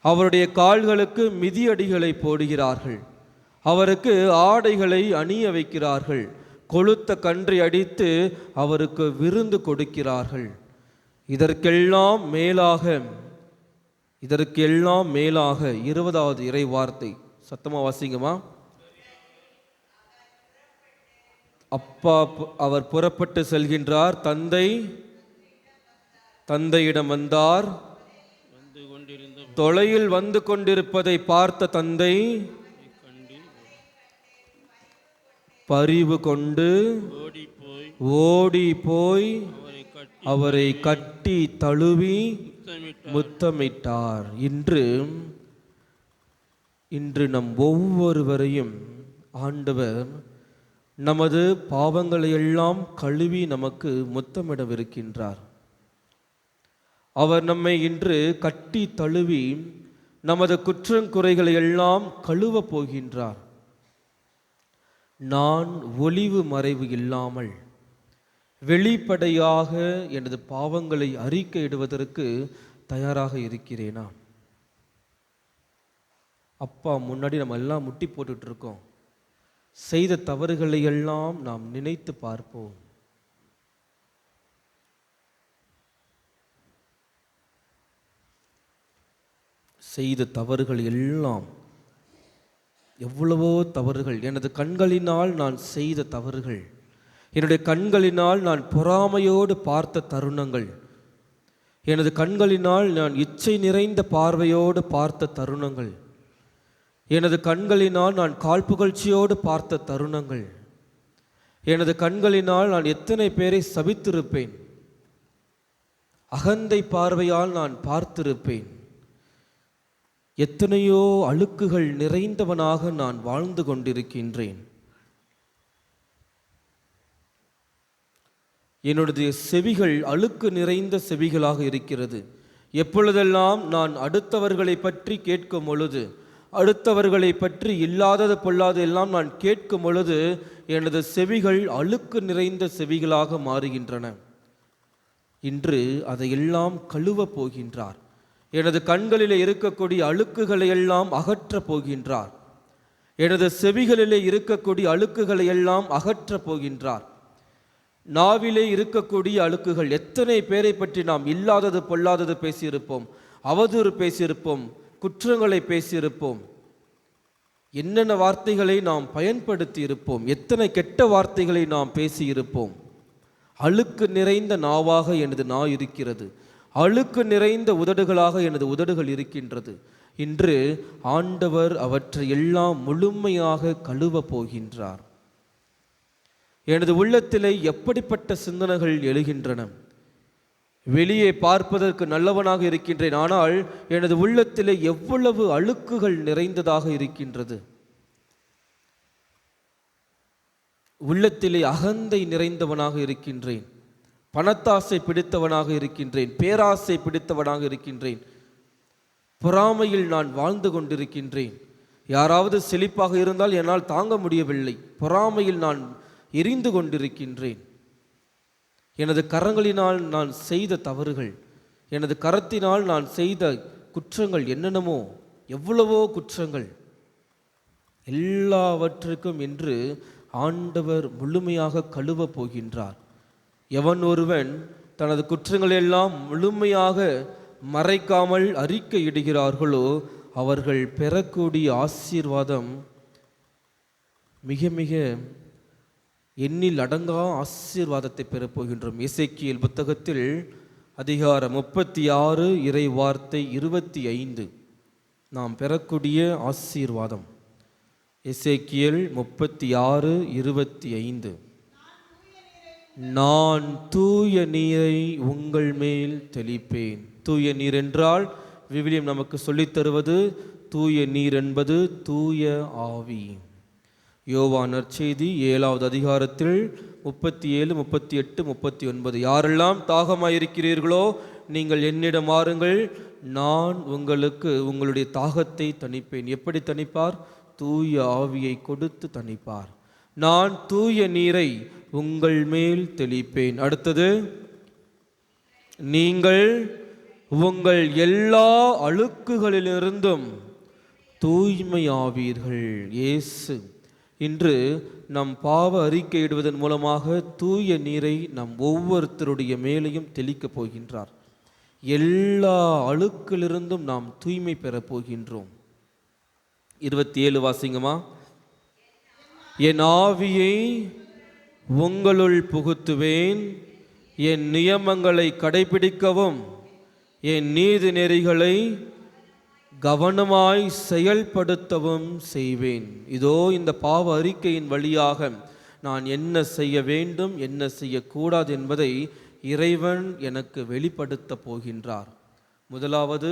அவருடைய கால்களுக்கு மிதியடிகளை போடுகிறார்கள். அவருக்கு ஆடைகளை அணிய வைக்கிறார்கள். கொழுத்த கன்றை அடித்து அவருக்கு விருந்து கொடுக்கிறார்கள். இதற்கெல்லாம் மேலாக 20வது இறை வார்த்தை சத்தமா வாசிங்கம்மா. அப்பா அவர் புறப்பட்டு செல்கின்றார். தந்தையிடம் வந்தார். தொலையில் வந்து கொண்டிருப்பதை பார்த்த தந்தை பரிவு கொண்டு ஓடி போய் அவரை கட்டி தழுவி முத்தமிட்டார். இன்று நம் ஒவ்வொருவரையும் ஆண்டவர் நமது பாவங்களை எல்லாம் கழுவி நமக்கு முத்தமிடவிருக்கின்றார். அவர் நம்மை இன்று கட்டி தழுவி நமது குற்றங்குறைகளை எல்லாம் கழுவ போகின்றார். நான் ஒளிவு மறைவு இல்லாமல் வெளிப்படையாக எனது பாவங்களை அறிக்கையிடுவதற்கு தயாராக இருக்கிறேனா? அப்பா முன்னாடி நம்ம எல்லாம் முட்டி போட்டுட்டு இருக்கோம். செய்த தவறுகளை எல்லாம் நாம் நினைத்து பார்ப்போம். செய்த தவறுகள் எல்லாம், எவ்வளவோ தவறுகள், எனது கண்களினால் நான் செய்த தவறுகள், என்னுடைய கண்களினால் நான் பொறாமையோடு பார்த்த தருணங்கள், எனது கண்களினால் நான் இச்சை நிறைந்த பார்வையோடு பார்த்த தருணங்கள், எனது கண்களினால் நான் காழ்ப்புகழ்ச்சியோடு பார்த்த தருணங்கள், எனது கண்களினால் நான் எத்தனை பேரை சபித்திருப்பேன், அகந்தை பார்வையால் நான் பார்த்திருப்பேன். எத்தனையோ அழுக்குகள் நிறைந்தவனாக நான் வாழ்ந்து கொண்டிருக்கின்றேன். என்னுடைய செவிகள் அழுக்கு நிறைந்த செவிகளாக இருக்கிறது. எப்பொழுதெல்லாம் நான் அடுத்தவர்களை பற்றி கேட்கும் பொழுது, அடுத்தவர்களை பற்றி இல்லாதது பொல்லாது எல்லாம் நான் கேட்கும் பொழுது எனது செவிகள் அழுக்கு நிறைந்த செவிகளாக மாறுகின்றன. இன்று அதையெல்லாம் கழுவப் போகின்றார். எனது கண்களிலே இருக்கக்கூடிய அழுக்குகளை எல்லாம் அகற்றப் போகின்றார். எனது செவிகளிலே இருக்கக்கூடிய அழுக்குகளை எல்லாம் அகற்றப் போகின்றார். நாவிலே இருக்கக்கூடிய அழுக்குகள், எத்தனை பேரை பற்றி நாம் இல்லாதது பொல்லாதது பேசியிருப்போம், அவதூறு பேசியிருப்போம், குற்றங்களை பேசியிருப்போம், என்னென்ன வார்த்தைகளை நாம் பயன்படுத்தி இருப்போம், எத்தனை கெட்ட வார்த்தைகளை நாம் பேசியிருப்போம். அழுக்கு நிறைந்த நாவாக எனது நா இருக்கிறது. அழுக்கு நிறைந்த உதடுகளாக எனது உதடுகள் இருக்கின்றது. இன்று ஆண்டவர் அவற்றை எல்லாம் முழுமையாக கழுவ போகின்றார். எனது உள்ளத்திலே எப்படிப்பட்ட சிந்தனைகள் எழுகின்றன? வெளியே பார்ப்பதற்கு நல்லவனாக இருக்கின்றேன், ஆனால் எனது உள்ளத்திலே எவ்வளவு அழுக்குகள் நிறைந்ததாக இருக்கின்றது. உள்ளத்திலே அகந்தை நிறைந்தவனாக இருக்கின்றேன், பணத்தாசை பிடித்தவனாக இருக்கின்றேன், பேராசை பிடித்தவனாக இருக்கின்றேன், பொறாமையில் நான் வாழ்ந்து கொண்டிருக்கின்றேன். யாராவது செழிப்பாக இருந்தால் என்னால் தாங்க முடியவில்லை, பொறாமையில் நான் எரிந்து கொண்டிருக்கின்றேன். எனது கரங்களினால் நான் செய்த தவறுகள், எனது கரத்தினால் நான் செய்த குற்றங்கள் என்னென்னமோ, எவ்வளவோ குற்றங்கள், எல்லாவற்றுக்கும் என்று ஆண்டவர் முழுமையாக கழுவ போகின்றார். எவன் ஒருவன் தனது குற்றங்களெல்லாம் முழுமையாக மறைக்காமல் அறிக்கையிடுகிறார்களோ அவர்கள் பெறக்கூடிய ஆசீர்வாதம் மிக மிக எண்ணில் அடங்கா ஆசீர்வாதத்தை பெறப்போகின்றோம். எசேக்கியேல் புத்தகத்தில் அதிகாரம் 36 இறை வார்த்தை 25 நாம் பெறக்கூடிய ஆசீர்வாதம். எசேக்கியேல் 36:25 நான் தூய நீரை உங்கள் மேல் தெளிப்பேன். தூய நீர் என்றால் விவிலியம் நமக்கு சொல்லித் தருவது, தூய நீர் என்பது தூய ஆவி. யோவான் நற்செய்தி 7வது அதிகாரத்தில் 37, 38, 39 யாரெல்லாம் தாகமாயிருக்கிறீர்களோ நீங்கள் என்னிடம் வாருங்கள், நான் உங்களுக்கு உங்களுடைய தாகத்தை தணிப்பேன். எப்படி தணிப்பார்? தூய ஆவியை கொடுத்து தணிப்பார். நான் தூய நீரை உங்கள் மேல் தெளிப்பேன். அடுத்தது, நீங்கள் உங்கள் எல்லா அழுக்குகளிலிருந்தும் தூய்மையாவீர்கள். இயேசு இன்று நம் பாவ அறிக்கையிடுவதன் மூலமாக தூய நீரை நம் ஒவ்வொருத்தருடைய மேலையும் தெளிக்கப் போகின்றார். எல்லா அழுக்கிலிருந்தும் நாம் தூய்மை பெறப் போகின்றோம். 27 வாசிங்கம்மா. என் ஆவியை உங்களுள் புகுத்துவேன், என் நியமங்களை கடைபிடிக்கவும் என் நீதி நெறிகளை கவனமாய் செயல்படுத்தவும் செய்வேன். இதோ இந்த பாவ அறிக்கையின் வழியாக நான் என்ன செய்ய வேண்டும், என்ன செய்யக்கூடாது என்பதை இறைவன் எனக்கு வெளிப்படுத்த போகின்றார். முதலாவது,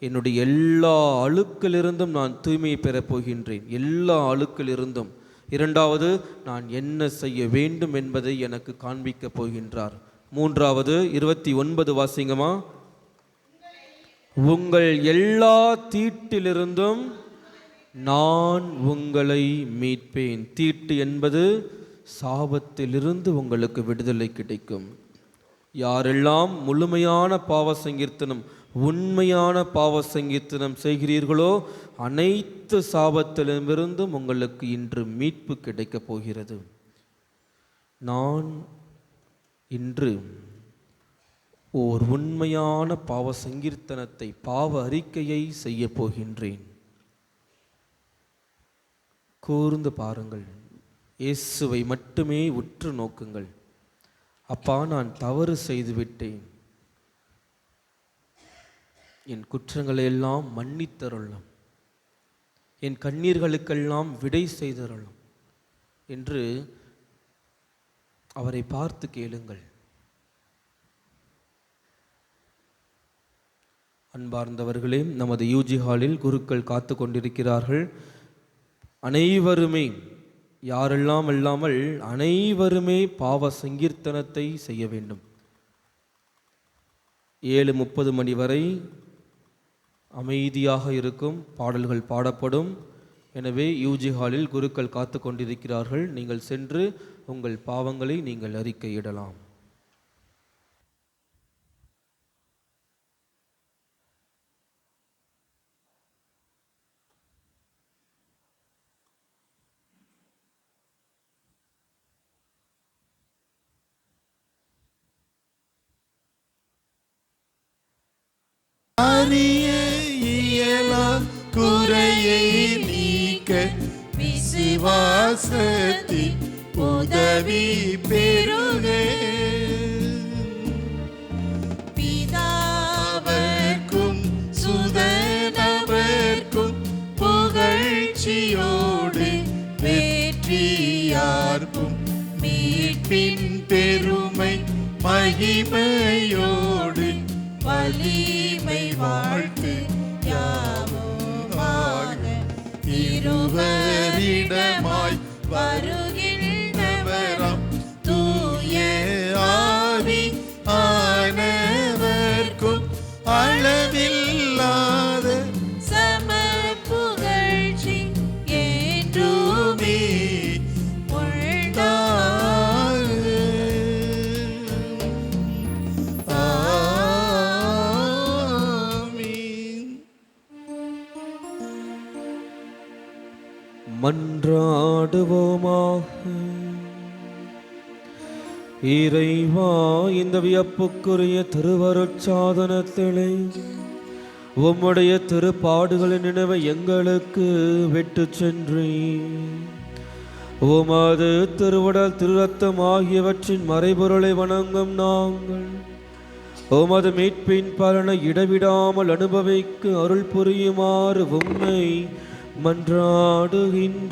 என்னுடைய எல்லா அழுக்கிலிருந்தும் நான் தூய்மையை பெறப் போகின்றேன், எல்லா அழுக்கிலிருந்தும். இரண்டாவது, நான் என்ன செய்ய வேண்டும் என்பதை எனக்கு காண்பிக்க போகின்றார். மூன்றாவது, 29 வாசிங்கம்மா. உங்கள் எல்லா தீட்டிலிருந்தும் நான் உங்களை மீட்பேன். தீட்டு என்பது சாபத்திலிருந்து உங்களுக்கு விடுதலை கிடைக்கும். யாரெல்லாம் முழுமையான பாவ சங்கீர்த்தனம், உண்மையான பாவ சங்கீர்த்தனம் செய்கிறீர்களோ அனைத்து சாபத்திலிருந்தும் உங்களுக்கு இன்று மீட்பு கிடைக்கப் போகிறது. நான் இன்று ஓர் உண்மையான பாவ சங்கீர்த்தனத்தை, பாவ அறிக்கையை செய்ய போகின்றேன். கூர்ந்து பாருங்கள், இயேசுவை மட்டுமே உற்று நோக்குங்கள். அப்பா, நான் தவறு செய்துவிட்டேன், என் குற்றங்களை எல்லாம் மன்னித்தருளும், என் கண்ணீர்களுக்கெல்லாம் விடை செய்தருளும் என்று அவரை பார்த்து கேளுங்கள். அன்பார்ந்தவர்களே, நமது யூஜி ஹாலில் குருக்கள் காத்து கொண்டிருக்கிறார்கள். அனைவருமே, யாரெல்லாம் இல்லாமல் அனைவருமே பாவ சங்கீர்த்தனத்தை செய்ய வேண்டும். 7:30 மணி வரை அமைதியாக இருக்கும், பாடல்கள் பாடப்படும். எனவே யூஜி ஹாலில் குருக்கள் காத்து கொண்டிருக்கிறார்கள். நீங்கள் சென்று உங்கள் பாவங்களை நீங்கள் அறிக்கையிடலாம். அறிய இயலா குறையை நீக்க விசுவாசத்தின் உதவி பெறுக. பிதாவர்க்கும் சுதனவர்க்கும் புகழ்ச்சியோடு வெற்றியார்க்கும் மீட்பின் பெருமை மகிமையோடு வலிமை வாழ்த்து யாவுமாக இருவரிடமாய் வருகின்றவராம் தூய ஆவி ஆனவர்க்கும் அளவில்லாத சம புகழ்ச்சி என்றுமே மன்றாடுவோமாக. இறைவா, இந்த வியப்புக்குரிய திருவருட்சாதனத்திலே உம்முடைய திருப்பாடுகளின் நினைவை எங்களுக்கு விட்டு சென்றீர். உமது திருவுடல் திருரத்தம் ஆகியவற்றின் மறைபொருளை வணங்கும் நாங்கள் உமது மீட்பின் பலனை இடைவிடாமல் அனுபவிக்க அருள் புரியுமாறு உம்மை மன்றாடுகின்றோம்.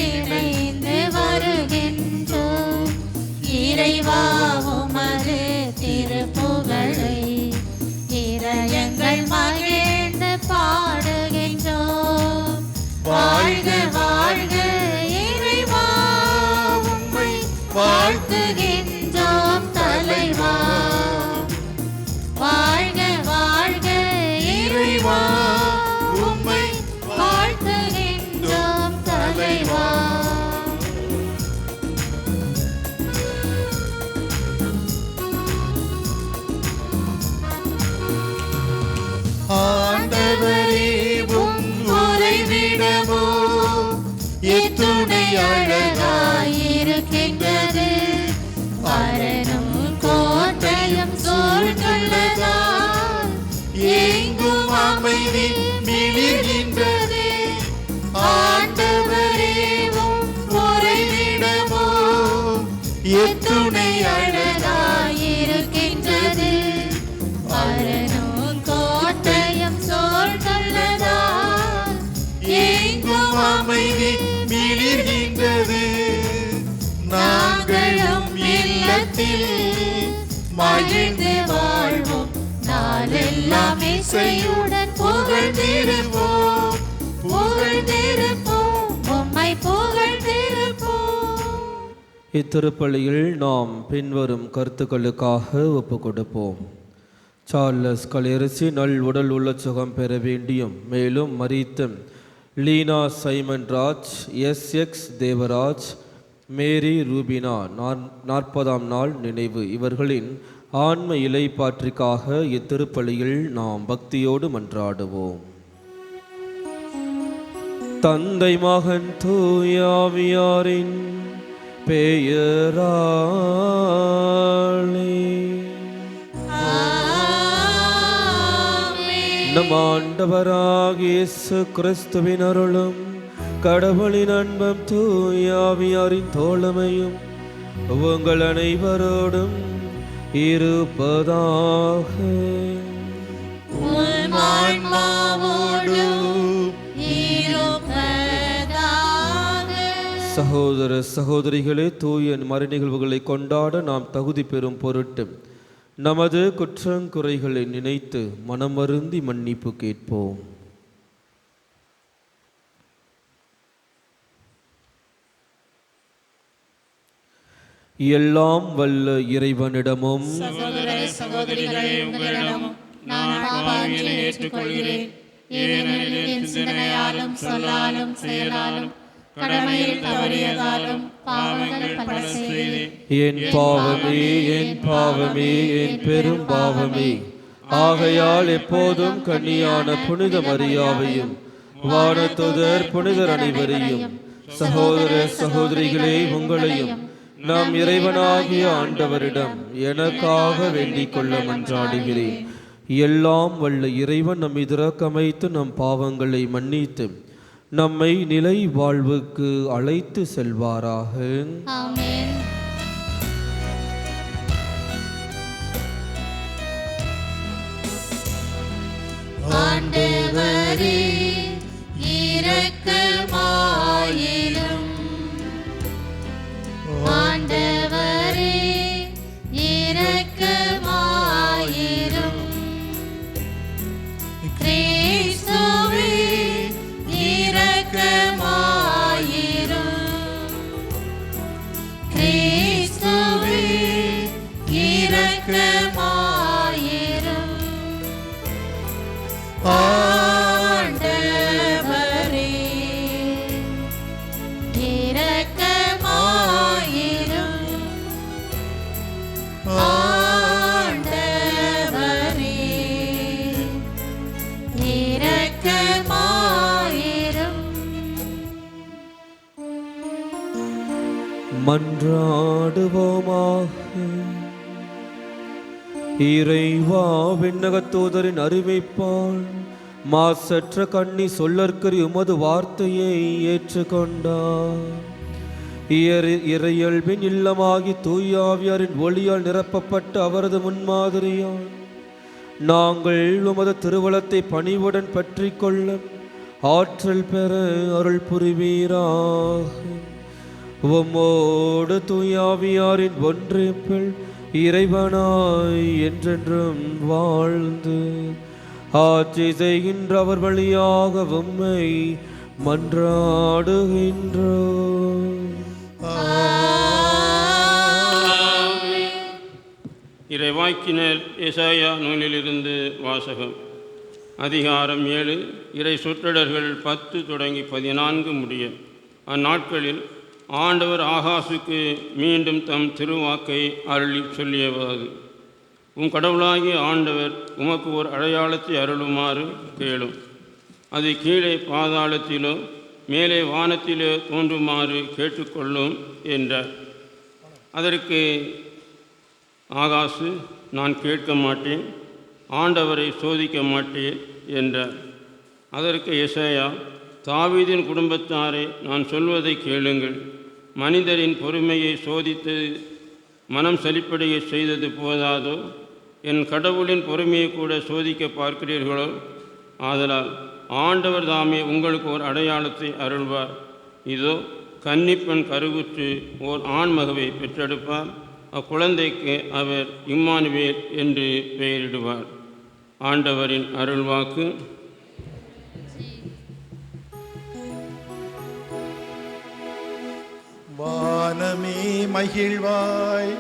இணைந்து வருகின்றோம். இறைவா, உமது திருப்புகழை இதயங்கள் மகிழ்ந்து பாடுகின்றோம். வாழ்க வாழ்க இறைவா, உம்மை வாழ்த்துகின்றோம் தலைவா. வாழ்க வாழ்க இறைவா, உம்மை வாழ்த்துகின்றோம் தலைவா. ஆ ஆண்டவரே உம் உறைவிடமோ எத்துணை அழகாயிருக்கின்றது. அரணும் கோட்டையும் சூழ்ந்துள்ளதால் எங்கும் அமைதி மிளிர்கின்றது. ஆண்டவரே உம் உறைவிடமோ எத்துணை அழகாயிருக்கின்றது. அரணும் கோட்டையும் சூழ்ந்துள்ளதால் எங்கும் அமைதி மிளிர்கின்றது. நாங்களும் இல்லத்தில் மகிழ்ந்து வாழ்வோம். நாளெல்லாம் இசையுடன் புகழ்ந்திருப்போம், புகழ்ந்திருப்போம், உம்மை புகழ்ந்திருப்போம். இத்திருப்பலியில் நாம் பின்வரும் கருத்துக்களுக்காக ஒப்பு கொடுப்போம். சார்லஸ் கலேரிசி நல் உடல் உள்ள சுகம் பெற வேண்டியும், மேலும் மரித்த லீனா சைமன் ராஜ், எஸ்எக்ஸ் தேவராஜ், மேரி ரூபினா 40ஆம் நாள் நினைவு இவர்களின் ஆன்ம இலைப்பாற்றிக்காக இத்திருப்பலியில் நாம் பக்தியோடு மன்றாடுவோம். தந்தை மகன் தூயாவியாரின் பெயராலே நம் ஆண்டவராகிய இயேசு கிறிஸ்துவின் அருளும் கடவுளின் அன்பும் தூயாவியாரின் தோழமையும் உங்கள் அனைவரோடும் இருப்பதாக. உம் ஆன்மாவோடும் இருப்பதாக. சகோதர சகோதரிகளே, தூய மறைநிகழ்வுகளை கொண்டாட நாம் தகுதி பெறும் பொருட்டு நமது குற்றங்குறைகளை நினைத்து மனமருந்தி மன்னிப்பு கேட்போம். எல்லாம் வல்ல இறைவனிடமும் சகோதர சகோதரிகளே, உங்களிடமும் நான் பாவங்களை ஏற்றுக்கொள்கிறேன். ஏனெனில் என் சிந்தனையாலும் சொல்லாலும் செயலாலும் கடமையில் தவறியதாலும் பாவங்கள் பல செய்தேன். என் பாவமே, என் பாவமே, என் பெரும் பாவமே. ஆகையால் எப்போதும் கன்னியான புனித மரியாவையும் வானதூதர் புனிதர் அனைவரையும் சகோதர சகோதரிகளே உங்களையும் நாம் இறைவனாகிய ஆண்டவரிடம் எனக்காக வேண்டிக் கொள்ள மன்றாடுகிறேன். எல்லாம் வல்ல இறைவன் நம் இரக்கமைத்து நம் பாவங்களை மன்னித்து நம்மை நிலை வாழ்வுக்கு அழைத்து செல்வாராக. ஆமென். ஆண்டவரே இரக்கமாயிரும். ஆண்டவரே இரக்கமாயிரும். கிறிஸ்துவே இரக்கமாயிரும். கிறிஸ்துவே இரக்கமாயிரும். ஆண்டவரே இரக்கமாயிரும். ஆண்டவரே இரக்கமாயிரும். மன்றாடுவோமாக. இறைவா, விண்ணகத்தூதரின் அறிவிப்பால் மாசற்ற கண்ணி சொல்லற்கரி உமது வார்த்தையை ஏற்றுக்கொண்டார். இறையல்பின் இல்லமாகி தூயாவியாரின் ஒளியால் நிரப்பப்பட்ட அவரது முன்மாதிரியால் நாங்கள் உமது திருவலத்தை பணிவுடன் பற்றி கொள்ள ஆற்றல் பெற அருள் புரிவீராக. உம்மோடு தூயாவியாரின் ஒன்றிப்பில் இறைவனாய் என்றென்றும் வாழ்ந்து ஆட்சி செய்கின்ற அவர் வழியாக உம்மை மன்றாடுகின்றோம். இறைவாக்கினர் எசாயா நூலிலிருந்து வாசகம். அதிகாரம் 7. இறை சொற்றொடர்கள் 10 தொடங்கி 14 முடிய. அந்நாட்களில் ஆண்டவர் ஆகாசுக்கு மீண்டும் தம் திருவாக்கை அருளி சொல்லியவாறு: உன் கடவுளாகிய ஆண்டவர் உமக்கு ஒரு அடையாளத்தை அருளுமாறு கேளும். அது கீழே பாதாளத்திலோ மேலே வானத்திலோ தோன்றுமாறு கேட்டுக்கொள்ளும் என்றார். அதற்கு ஆகாசு, நான் கேட்க மாட்டேன், ஆண்டவரை சோதிக்க மாட்டேன் என்றார். அதற்கு எசேயா, தாவீதின் குடும்பத்தாரே, நான் சொல்வதை கேளுங்கள். மனிதரின் பொறுமையை சோதித்து மனம் சலிப்படைய செய்தது போதாதோ, என் கடவுளின் பொறுமையை கூட சோதிக்க பார்க்கிறீர்களோ? ஆதலால் ஆண்டவர் தாமே உங்களுக்கு ஒரு அடையாளத்தை அருள்வார். இதோ, கன்னிப்பெண் கருவுற்று ஓர் ஆண்மகவை பெற்றெடுப்பார். அக்குழந்தைக்கு அவர் இம்மானுவேல் என்று பெயரிடுவார். ஆண்டவரின் அருள்வாக்கு. வானமே மகிழ்வாய்,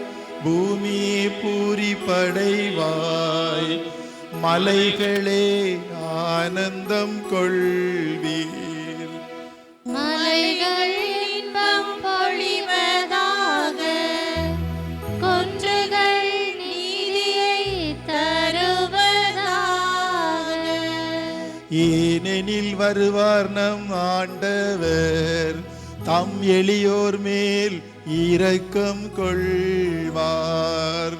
பூமியே பூரிப்படைவாய், மலைகளே ஆனந்தம் கொள்வீர். மலைகள் இன்பம் பொழிவதாக, குன்றுகள் நீதியை தருவதாக. ஏனெனில் வருவார் நம் ஆண்டவர், தம் எளியோர் மேல் இரக்கம் கொள்வார்.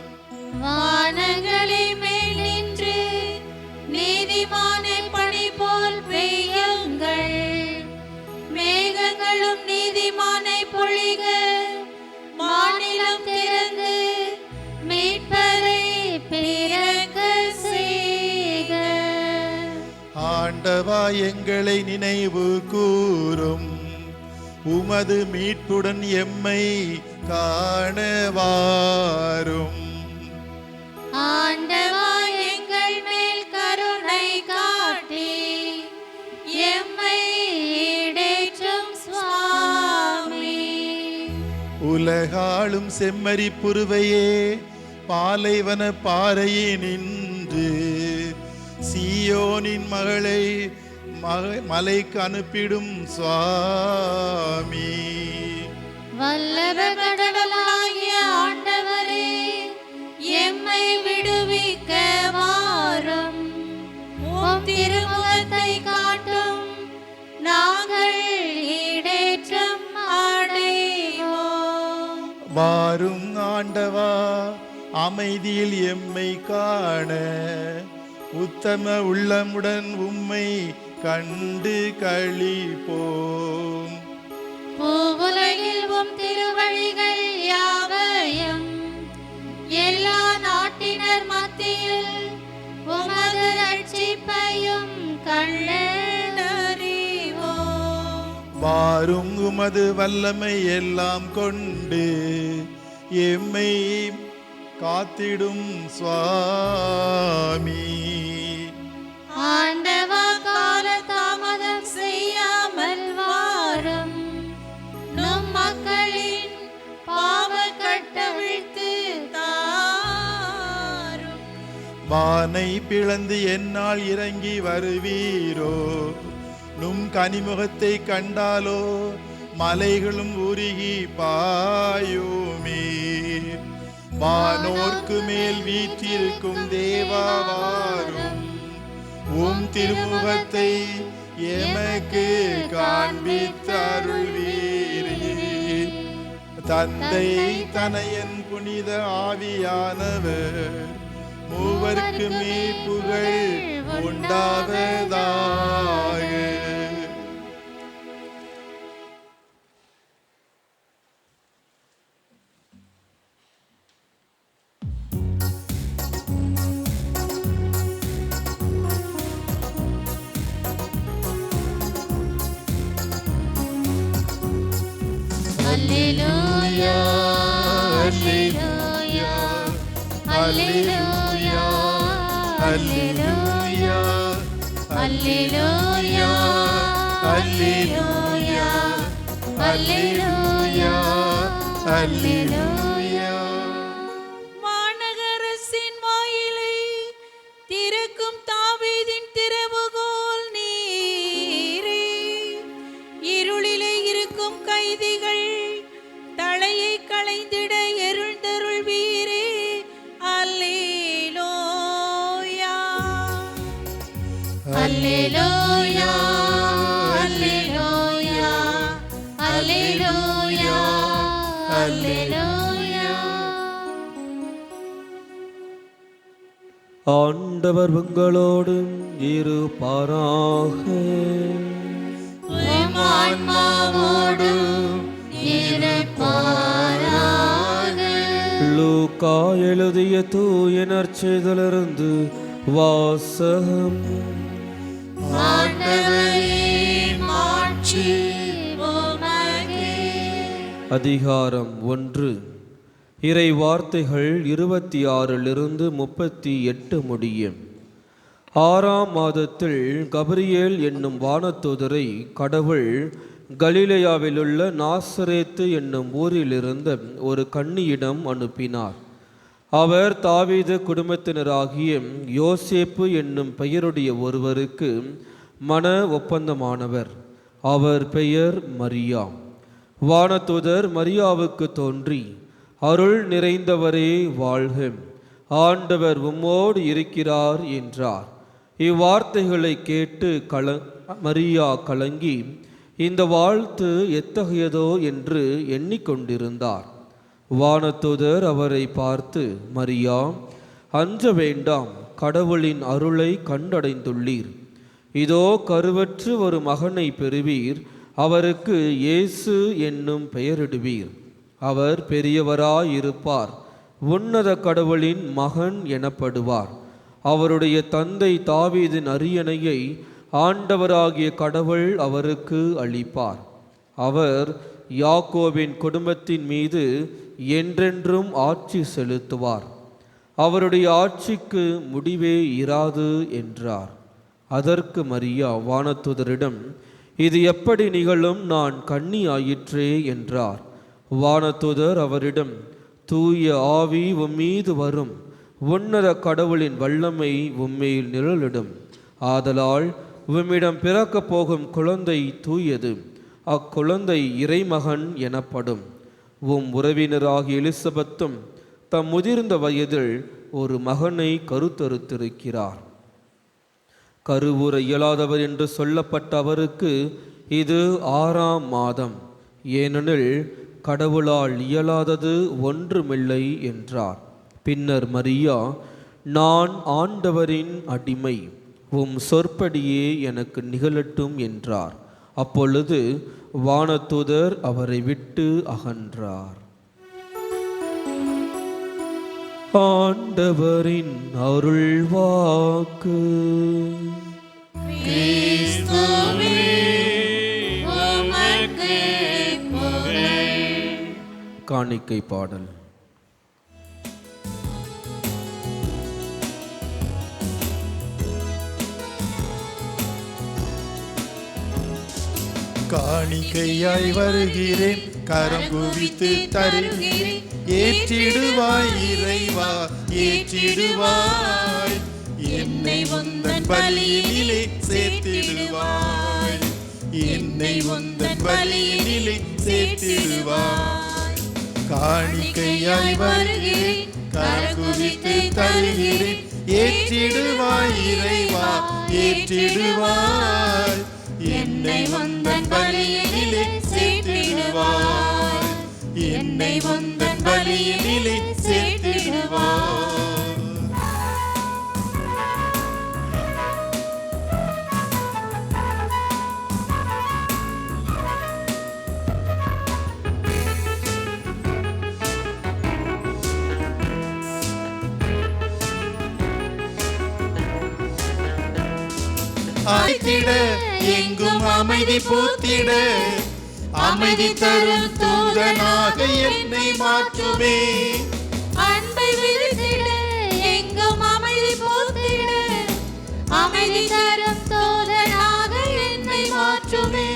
வானங்களை மேல் நின்று நீதிமானை பணி போல் பெய்யுங்கள். மேகங்களும் நீதிமானை பொழிக. மாநிலம் திறந்து மீட்பரை பிறக்க செய்க. ஆண்டவா, எங்களை நினைவு கூரும், உமது மீட்புடன் எம்மை காணவாரும். ஆண்டவா, எங்கள் மேல் கருணை காட்டி எம்மை ஈடேற்றும் சுவாமி. உலகாளும் செம்மறி புருவையே, பாலைவன பாறையே நின்று சீயோனின் மகளை மலைக்கு அனுப்பிடும் சுவாமி. வல்லவர் கடவுளாகிய ஆண்டவரே, எம்மை விடுவிக்க வாரும். உம் திருமுகத்தை காட்டும், நாங்கள் ஈடேற்றம் அடைவோம். வாரும் ஆண்டவா, அமைதியில் எம்மை காண உத்தம உள்ளமுடன் உம்மை கண்டு களிப்போம். பூவுலகில் உம் திருவழிகள் யாவையும் எல்லா நாட்டினர் மத்தியில் உமது ரட்சிப்பையும் கண்டறிவோம். வாரும் உமது வல்லமை எல்லாம் கொண்டு எம்மை காத்திடும் சுவாமி. ஆண்டவா, கால தாமதம் செய்யாமல் வாரும். நம் மக்களின் பாவ கட்டவிழ்த்து தாரும். வானை பிளந்து என்னால் இறங்கி வருவீரோ? நும் கனிமுகத்தை கண்டாலோ மலைகளும் உருகி பாயுமே. வானோர்க்கு மேல் வீற்றிருக்கும் தேவாவாரும், உம் திருமுகத்தை எமக்கு காண்பித்தருள்வீரே. தந்தை, தனையன், புனித ஆவியானவர் மூவருக்கு புகழ் உண்டாவதாக. Alleluia, Alleluia, Alleluia, Alleluia, Alleluia, Alleluia, Alleluia, Alleluia. மாநகரத்தின் வாயிலை திறக்கும் தாவீதின் திறவுகோல் நீரே. இருளிலே இருக்கும் கைதிகள் தலையை களைந்திட எழுந்தருள்வீரே. அல்லேலூயா. அல்லேலூயா அல்லேலூயா அல்லேலூயா அல்லேலூயா. ஆண்டவர் உங்களோடு இருப்பாராக. உம் ஆன்மாவோடும் இருப்பாராக. லூக்கா எழுதிய தூய நற்செய்தியிலிருந்து வாசகம். ஆண்டவரே மாட்சி உமக்கே. அதிகாரம் 1. இறை வார்த்தைகள் 26 38 முடியும். 6ஆம் மாதத்தில் கபிரியேல் என்னும் வானதூதரை கடவுள் கலிலேயாவிலுள்ள நாசரேத்து என்னும் ஊரிலிருந்த ஒரு கன்னியிடம் அனுப்பினார். அவர் தாவீது குடும்பத்தினராகிய யோசேப்பு என்னும் பெயருடைய ஒருவருக்கு மன ஒப்பந்தமானவர். அவர் பெயர் மரியா. வானதூதர் மரியாவுக்கு தோன்றி, அருள் நிறைந்தவரே வாழ்க, ஆண்டவர் உம்மோடு இருக்கிறார் என்றார். இவ்வார்த்தைகளை கேட்டு மரியா கலங்கி இந்த வாழ்த்து எத்தகையதோ என்று எண்ணிக்கொண்டிருந்தார். வானதூதர் அவரை பார்த்து, மரியா, அஞ்ச வேண்டாம், கடவுளின் அருளை கண்டடைந்துள்ளீர். இதோ கருவற்று ஒரு மகனை பெறுவீர், அவருக்கு இயேசு என்னும் பெயரிடுவீர். அவர் பெரியவராயிருப்பார், உன்னத கடவுளின் மகன் எனப்படுவார். அவருடைய தந்தை தாவீதின் அரியணையை ஆண்டவராகிய கடவுள் அவருக்கு அளிப்பார். அவர் யாக்கோபின் குடும்பத்தின் மீது என்றென்றும் ஆட்சி செலுத்துவார். அவருடைய ஆட்சிக்கு முடிவே இராது என்றார். அதற்கு மரியா வானதூதரிடம், இது எப்படி நிகழும், நான் கன்னி ஆயிற்றே என்றார். வானதூதர் அவரிடம், தூய ஆவி உம்மீது வரும், உன்னத கடவுளின் வல்லமை உம்மேல் நிழலிடும். ஆதலால் உம்மிடம் பிறக்கப் போகும் குழந்தை தூயது, அக்குழந்தை இறைமகன் எனப்படும். உம் உறவினராகிய எலிசபெத்தும் தம் முதிர்ந்த வயதில் ஒரு மகனை கருத்தறுத்திருக்கிறார். கருவுற இயலாதவர் என்று சொல்லப்பட்ட அவருக்கு இது 6ஆம் மாதம், ஏனெனில் கடவுளால் இயலாதது ஒன்றுமில்லை என்றார். பின்னர் மரியா, நான் ஆண்டவரின் அடிமை, உம் சொற்படியே எனக்கு நிகழட்டும் என்றார். அப்பொழுது வானதூதர் அவரை விட்டு அகன்றார். ஆண்டவரின் அருள்வாக்கு. கிறிஸ்துவே உமக்கு புகழ். காணிக்கை பாடல். காணிக்கையாய் வருகிறேன், கரம் குவித்து தருகிறேன். ஏற்றிடுவாய் இறைவா, ஏற்றிடுவாய், என்னை உந்தன் பலியினிலே சேர்த்திடுவாய், என்னை உந்தன் பலியினிலே சேர்த்திடுவாய். காணிக்கையாய் வருகிறேன், கரம் குவித்து தருகிறேன். ஏற்றிடுவாய் இறைவா, ஏற்றிடுவாய், என்னை உந்தன் பலியினிலே சேர்த்திடுவாய், என்னை உந்தன் பலியினிலே சேர்த்திடுவாய். ஆய்த்திட எங்கும் அமைதி பூத்திட, அமைதி தரும் தூதனாக என்னை மாற்றுவே. அன்பை விரித்திட எங்கும் அமைதி பூத்திட, அமைதி தரும் தூதனாக என்னை மாற்றுவே.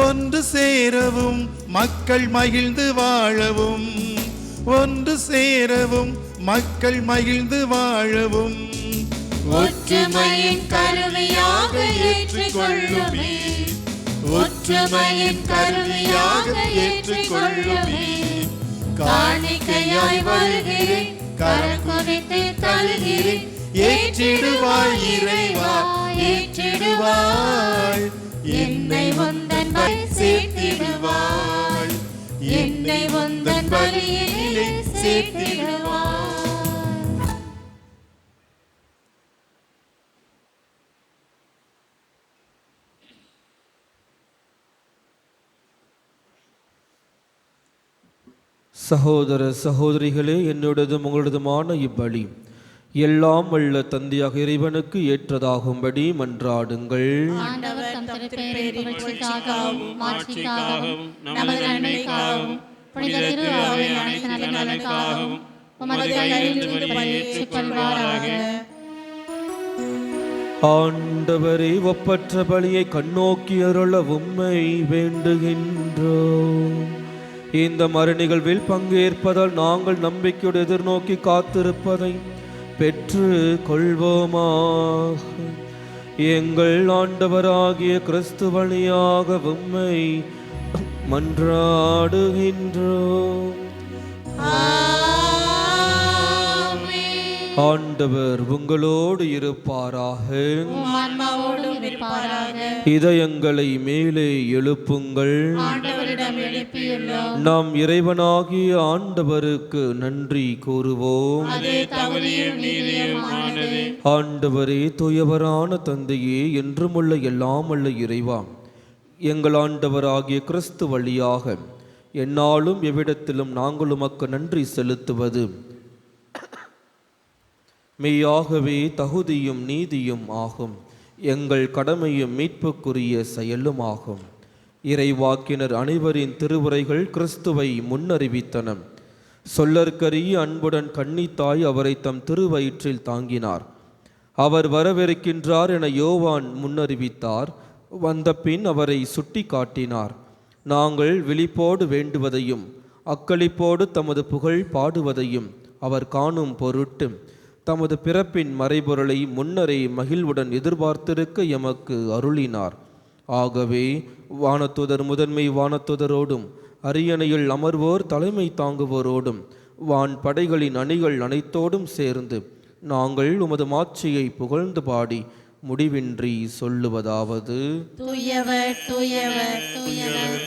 ஒன்று சேரவும் மக்கள் மகிழ்ந்து வாழவும், ஒன்று சேரவும் மக்கள் மகிழ்ந்து வாழவும், ஒற்றுமையின் கருவியாக ஏற்றுக்கொள்ளுமே, ஒற்றுமையின் கருவியாக ஏற்றுக்கொள்ளுமே. காணிக்கையாய் வருகிறேன், கரம் குவித்து தருகிறேன். ஏற்றிடுவாய் இறைவா ஏற்றிடுவாய், என்னை உந்தன் பலி சேர்த்திடுவாய், என்னை உந்தன் பலியிலே சேர்த்திடுவாய். சகோதர சகோதரிகளே, என்னுடையதும் உங்களதுமான இப்பலி எல்லாம் வல்ல தந்தையாக இறைவனுக்கு ஏற்றதாகும்படி மன்றாடுங்கள். ஆண்டவர் தம் திருப்பெயரின் புகழ்ச்சிக்காகவும் மாட்சிக்காகவும் நமது நன்மைக்காகவும் புனித திரு அவையின் அனைத்து நலன்களுக்காகவும் உமது கையிலிருந்து பலியேற்றுக் கொள்வாராக. ஆண்டவரே, ஒப்பற்ற பலியை கண்ணோக்கி அருள உம்மை வேண்டுகின்றோம். இந்த மறுநிகழ்வில் பங்கேற்பதால் நாங்கள் நம்பிக்கையோடு எதிர்நோக்கி காத்திருப்பதை பெற்று கொள்வோமாக. எங்கள் ஆண்டவராகிய கிறிஸ்து வழியாக உம்மை மன்றாடுகின்றோம். ஆண்டவர் உங்களோடு இருப்பாராக. ஆன்மாவோடும் இருப்பாராக. இதயங்களை மேலே எழுப்புங்கள். ஆண்டவரிடம் எழுப்பியுள்ளோம். நாம் இறைவனாகிய ஆண்டவருக்கு நன்றி கூறுவோம். அதே தகுதியும் நீதியுமானது. ஆண்டவரே, தூயவரான தந்தையே, என்றுமுள்ள எல்லாம் உள்ள இறைவா, எங்கள் ஆண்டவராகிய கிறிஸ்து வழியாக எந்நாளும் எவ்விடத்திலும் நாங்கள் உமக்கு நன்றி செலுத்துவது மெய்யாகவே தகுதியும் நீதியும் ஆகும். எங்கள் கடமையும் மீட்புக்குரிய செயலும் ஆகும். இறைவாக்கினர் அனைவரின் திருவுரைகள் கிறிஸ்துவை முன்னறிவித்தன. சொல்லற்கரிய அன்புடன் கன்னித்தாய் அவரை தம் திருவயிற்றில் தாங்கினார். அவர் வரவிருக்கின்றார் என யோவான் முன்னறிவித்தார். வந்த பின் அவரை சுட்டி காட்டினார். நாங்கள் விழிப்போடு வேண்டுவதையும் அக்களிப்போடு தமது புகழ் பாடுவதையும் அவர் காணும் பொருட்டு தமது பிறப்பின் மறைபொருளை முன்னரே மகிழ்வுடன் எதிர்பார்த்திருக்க எமக்கு அருளினார். ஆகவே வானத்துதர் முதன்மை வானத்துதரோடும் அரியணையில் அமர்வோர் தலைமை தாங்குவோரோடும் வான் படைகளின் அணிகள் அனைத்தோடும் சேர்ந்து நாங்கள் உமது மாட்சியை புகழ்ந்து பாடி முடிவின்றி சொல்லுவதாவது: தூயவர் தூயவர் தூயவர்,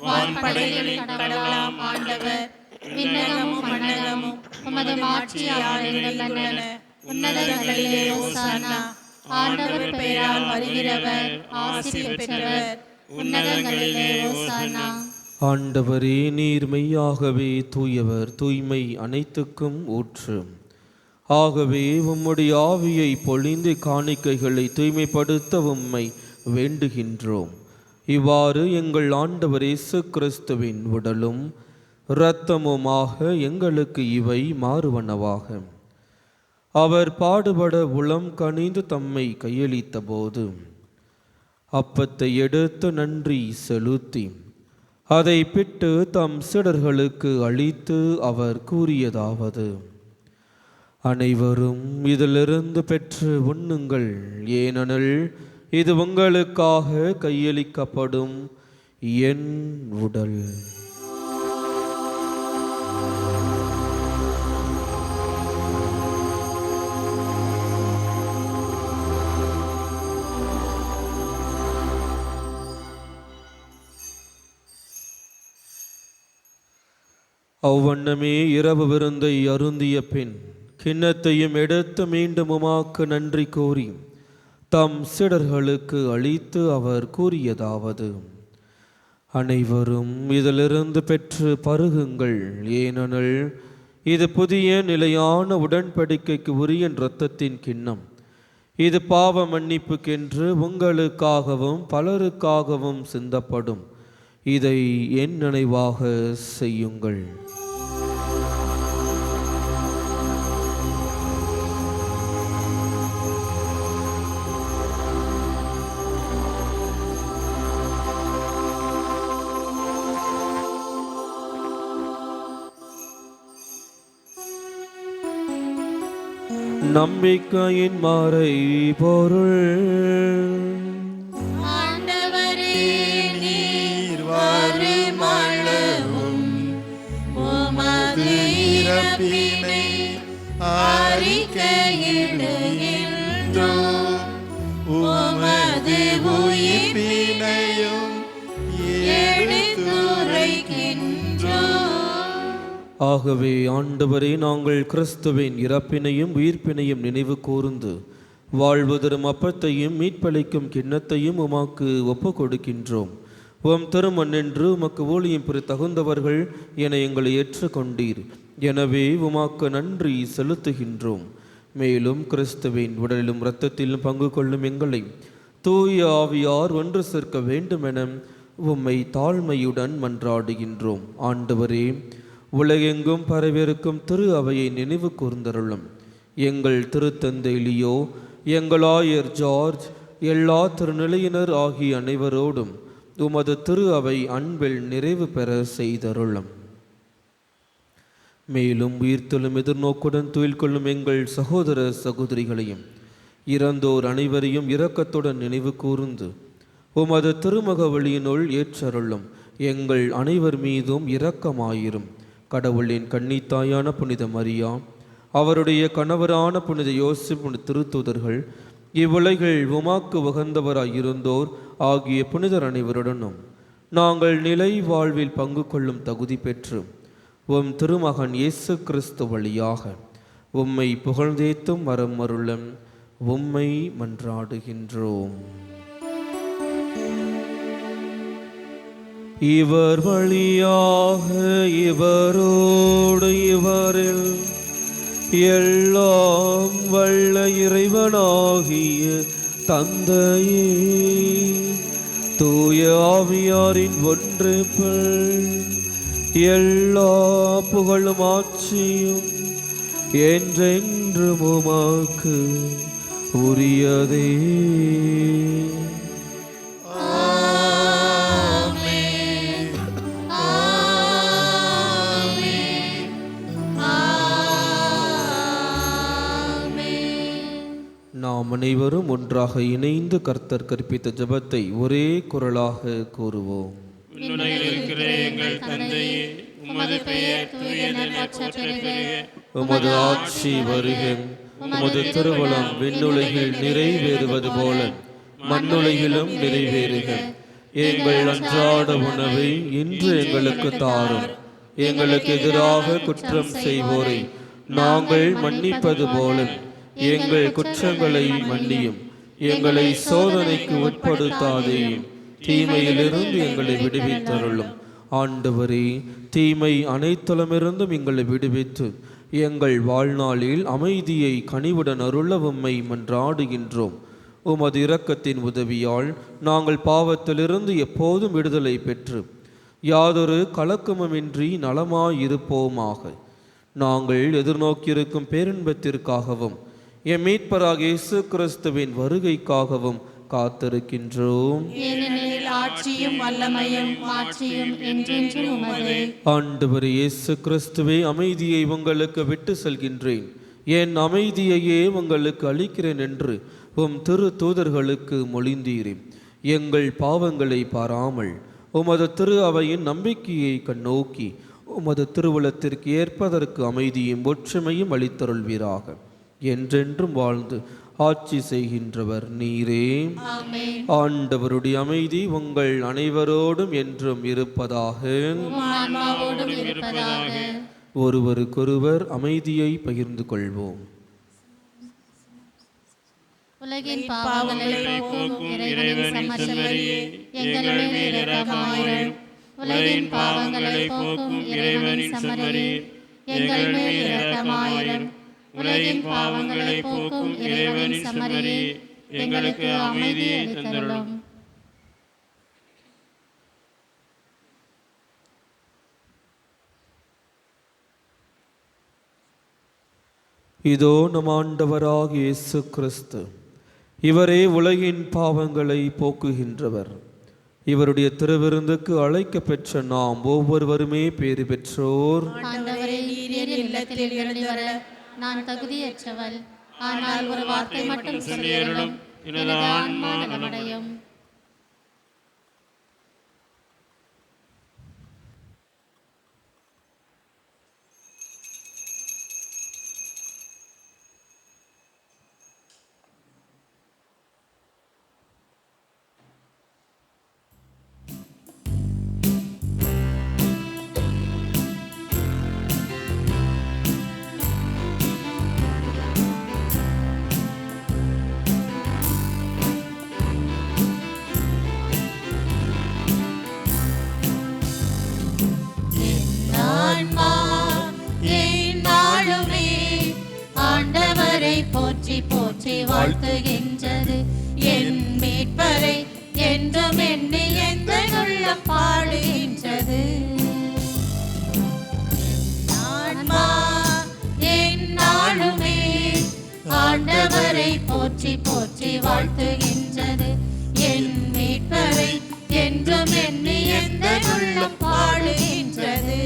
வான்படைகளின் கடவுளாம் ஆண்டவர், விண்ணகமும் மண்ணகமும் உமது மாட்சியால் நிறைந்துள்ளன. உன்னதங்களிலே ஓசானா. ஆண்டவர் பெயரால் வருகிறவர் ஆசி பெற்றவர். உன்னதங்களிலே ஓசானா. ஆண்டவரே, நீர் மெய்யாகவே தூயவர், தூய்மை அனைத்துக்கும் ஊற்று. ஆகவே உம்முடைய ஆவியை பொழிந்து காணிக்கைகளை தூய்மைப்படுத்த உம்மை வேண்டுகின்றோம். இவ்வாறு எங்கள் ஆண்டவர் இயேசு கிறிஸ்துவின் உடலும் இரத்தமுமாக எங்களுக்கு இவை மாறுவனவாக. அவர் பாடுபட உளம் கனிந்து தம்மை கையளித்த போது அப்பத்தை எடுத்து நன்றி செலுத்தி அதை பிட்டு தம் சீடர்களுக்கு அளித்து அவர் கூறியதாவது: அனைவரும் இதிலிருந்து பெற்று உண்ணுங்கள், ஏனெனில் இது உங்களுக்காக கையளிக்கப்படும் என் உடல். அவ்வண்ணமே இரவு விருந்தை அருந்திய பின் கிண்ணத்தையும் எடுத்து மீண்டும் உமாக்கு நன்றி கூறி தம் சீடர்களுக்கு அளித்து அவர் கூறியதாவது: அனைவரும் இதிலிருந்து பெற்று பருகுங்கள், ஏனெனில் இது புதிய நிலையான உடன்படிக்கைக்கு உரிய இரத்தத்தின் கிண்ணம். இது பாவ மன்னிப்புக்கென்று உங்களுக்காகவும் பலருக்காகவும் சிந்தப்படும். இதை என் நினைவாக செய்யுங்கள். நம்பிக்கையின் மறை பொருள். ஆண்டவரே, நீர் வருமளவும் உமது இறப்பினை அறிக்கையிடுகின்றோம். அறிக்கையிடுகின்றோம். உமது உயிர்ப்பினையும் எடுத்துரைக்கின்றோம். ஆகவே ஆண்டவரே, நாங்கள் கிறிஸ்துவின் இறப்பினையும் உயிர்ப்பினையும் நினைவு கூர்ந்து வாழ்வதரும் அப்பத்தையும் மீட்பளிக்கும் கிண்ணத்தையும் உமக்கு ஒப்பு கொடுக்கின்றோம். உம் திருமண்ணென்று உமக்கு ஊழியம் பெற தகுந்தவர்கள் என எங்களை ஏற்றுக்கொண்டீர். எனவே உமக்கு நன்றி செலுத்துகின்றோம். மேலும் கிறிஸ்துவின் உடலிலும் இரத்தத்திலும் பங்கு கொள்ளும் எங்களை தூய ஆவியார் ஒன்று சேர்க்க வேண்டுமென உம்மை தாழ்மையுடன் மன்றாடுகின்றோம். ஆண்டவரே, உலகெங்கும் பரவிருக்கும் திரு அவையை நினைவு கூர்ந்தருளும். எங்கள் திருத்தந்தை லியோ, எங்கள் ஆயர் ஜார்ஜ், எல்லா திருநிலையினர் ஆகிய அனைவரோடும் உமது திரு அவை அன்பில் நிறைவு பெற செய்தருளும். மேலும் உயிர்த்தெழும் எதிர்நோக்குடன் துயில் கொள்ளும் எங்கள் சகோதர சகோதரிகளையும் இறந்தோர் அனைவரையும் இரக்கத்துடன் நினைவு கூர்ந்து உமது திருமக வழியினுள் ஏற்றருளும். எங்கள் அனைவர் மீதும் இரக்கமாயிரும். கடவுளின் கன்னித்தாயான புனித மரியா, அவருடைய கணவரான புனித யோசிப்பு திருத்தூதர்கள், இவ்வுலகில் உமாக்கு உகந்தவராயிருந்தோர் ஆகிய புனிதர் அனைவருடனும் நாங்கள் நிலை வாழ்வில் பங்கு கொள்ளும் தகுதி பெற்று உம் திருமகன் இயேசு கிறிஸ்து வழியாக உம்மை புகழ்ந்தேத்தும் வரம் அருளும் உம்மை மன்றாடுகின்றோம். இவர் வழியாக இவரோடு இவரில் எல்லாம் வல்ல இறைவனாகிய தந்தையே, தூய ஆவியாரின் ஒன்றிப்பில் எல்லா புகழும் ஆட்சியும் என்றென்றும் உமக்கு உரியதே. நாம் அனைவரும் ஒன்றாக இணைந்து கர்த்தர் கற்பித்த ஜெபத்தை ஒரே குரலாக கூறுவோம். விண்ணுலகில் இருக்கிற எங்கள் தந்தையே, உமது பெயர் தூயதென போற்றப் பெறுக. உமது ஆட்சி வருக. உமது திருவுளம் விண்ணுலகில் நிறைவேறுவது போல மண்ணுலகிலும் நிறைவேறுக. எங்கள் அன்றாட உணவை இன்று எங்களுக்கு தாரும். எங்களுக்கு எதிராக குற்றம் செய்வோரை நாங்கள் மன்னிப்பது போல எங்கள் குற்றங்களை மன்னியும். எங்களை சோதனைக்கு உட்படுத்தாதேயும், தீமையிலிருந்து எங்களை விடுவித்தருளும். ஆண்டவரே, தீமை அனைத்திலுமிருந்தும் எங்களை விடுவித்து எங்கள் வாழ்நாளில் அமைதியை கனிவுடன் அருள உம்மை மன்றாடுகின்றோம். உமது இரக்கத்தின் உதவியால் நாங்கள் பாவத்திலிருந்து எப்போதும் விடுதலை பெற்று யாதொரு கலக்கமுமின்றி நலமாயிருப்போமாக. நாங்கள் எதிர்நோக்கியிருக்கும் பேரின்பத்திற்காகவும் எம் மீட்பராக இயேசு கிறிஸ்துவின் வருகைக்காகவும் காத்திருக்கின்றோம். ஏனெனில் ஆட்சியும் வல்லமையும் மாட்சியும் என்றென்றும் உமதே. ஆண்டவர் இயேசு கிறிஸ்துவே, அமைதியை உங்களுக்கு விட்டு செல்கின்றேன், என் அமைதியையே உங்களுக்கு அளிக்கிறேன் என்று உம் திரு தூதர்களுக்கு மொழிந்தீரே. எங்கள் பாவங்களை பாராமல் உமது திரு அவையின் நம்பிக்கையை கண்ணோக்கி உமது திருவுளத்திற்கு ஏற்பதற்கு அமைதியும் ஒற்றுமையும் அளித்தருள்வீராக. என்றென்றும் வாழ்ந்து ஆட்சி செய்கின்றவர் நீரே. ஆண்டவருடைய அமைதி உங்கள் அனைவரோடும் என்றும் இருப்பதாக. ஒருவருக்கொருவர் அமைதியை பகிர்ந்து கொள்வோம். உலகின் பாவங்களை போக்கும் இறைவனின் சமரியே, எங்கள் மேல் இரக்கமாயிரும். உலகின் பாவங்களை போக்கும் இறைவனின் சமரியே, எங்கள் மேல் இரக்கமாயிரும். உலகின் பாவங்களை போக்கும் இறைவனின் சமரியே, எங்களுக்கு அமைதியை தந்தருளும். இதோ நம் ஆண்டவராகிய இயேசு கிறிஸ்து, இவரே உலகின் பாவங்களை போக்குகின்றவர். இவருடைய திருவிருந்துக்கு அழைக்க பெற்ற நாம் ஒவ்வொருவருமே பேறு பெற்றோர். ஆண்டவரே, நீர் இல்லத்தில் எழுந்து வர நான் தகுதியற்றவள். ஆனால் ஒரு வார்த்தை மட்டும் சொல்லியருளும், எனது ஆன்மா நலமடையும். போற்றி வாழ்த்துகின்றது. என் மீட்பரை என்றும் எண்ணி எந்த உள்ளம் பாடுகின்றது. ஆன்மா எந்நாளுமே ஆண்டவரை போற்றி போற்றி வாழ்த்துகின்றது. என் மீட்பரை என்றும் எண்ணி எந்த உள்ளம் பாடுகின்றது.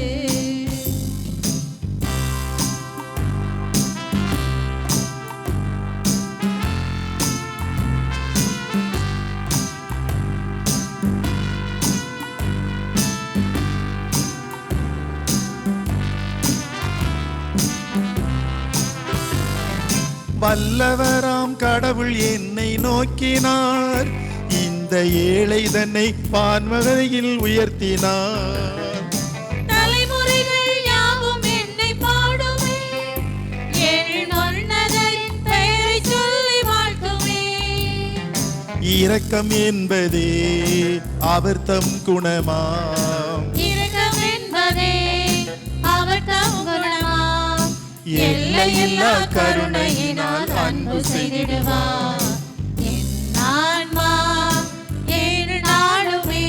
வல்லவராம் கடவுள் என்னை நோக்கினார், இந்த ஏழை தன்னை பான்மகையில் உயர்த்தினார். தலைமுறைகள் யாவும் என்னை பாடுமே, என் உன்னதரின் பெயரை சொல்லி வாழ்த்துமே. இரக்கம் என்பதே அவர் தம் குணமாம், இரக்கம் என்பதே அவர் தம் குணமாம். எல்லையில்லா கருணையினால் அன்பு செய்திடுவார். என் ஆன்மா எந்நாளுமே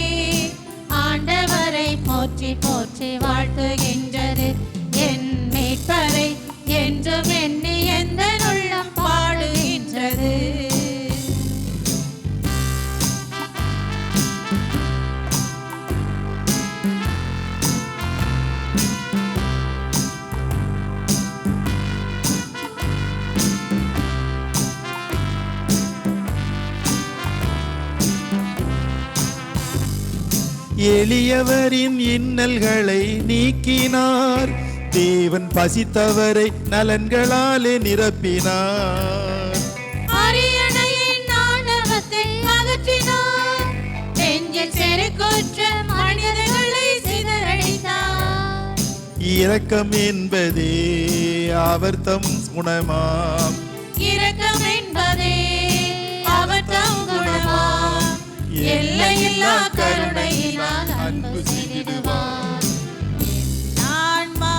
ஆண்டவரை போற்றி போற்றி வாழ்த்துகின்றது. என் மீட்பரை என்றும் எண்ணி எந்த உள்ளம் பாடுகின்றது. எளியவரின் இன்னல்களை நீக்கினார், தேவன் பசித்தவரை நலன்களாலே நிரப்பினார். அரியணையின் ஆணவத்தை அகற்றினார், நெஞ்சில் செருக்குற்ற மனிதர்களை சிதறடித்தார். இரக்கம் என்பதே அவர் தம் குணமாம், இரக்கம் என்பதே அவர் தம் குணமாம். எல்லையில்லா கருணையினால் அன்பு செய்திடுவார். என் ஆன்மா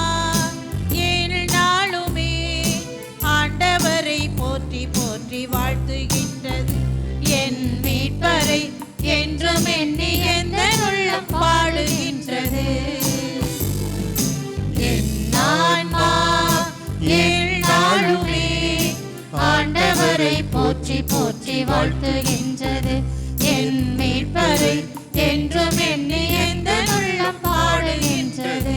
எந்நாளுமே ஆண்டவரை போற்றி போற்றி வாழ்த்துகின்றது. என் மீட்பரை என்றும் எண்ணி எந்த உள்ளம் பாடுகின்றது. என் ஆன்மா எந்நாளுமே ஆண்டவரை போற்றி போற்றி வாழ்த்துகின்றது. என் மீட்பரை என்றும் எண்ணி எந்த உள்ளம் பாடுகின்றது.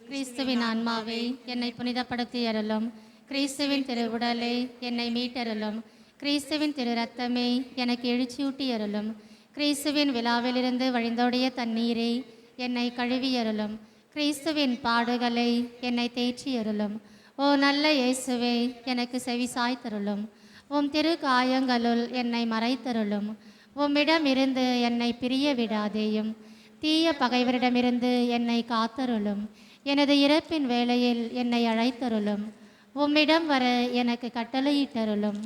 கிறிஸ்துவின் ஆன்மாவே என்னை புனிதப்படுத்தி அருளும். கிறிஸ்துவின் திருவுடலை என்னை மீட்டருளும். கிறிஸ்துவின் திரு ரத்தமே எனக்கு எழுச்சியூட்டி அருளும். கிறிஸ்துவின் விழாவிலிருந்து வழிந்தோடிய தண்ணீரே என்னை கழுவியருளும். கிறிஸ்துவின் பாடுகளை என்னை தேற்றி அருளும். ஓ நல்ல இயேசுவே, எனக்கு செவி சாய்த்தருளும். உம் திரு காயங்களுள் என்னை மறைத்தருளும். உம்மிடமிருந்து என்னை பிரிய விடாதேயும். தீய பகைவரிடமிருந்து என்னை காத்தருளும். எனது இறப்பின் வேளையில் என்னை அழைத்தருளும். உம்மிடம் வர எனக்கு கட்டளையிட்டருளும்.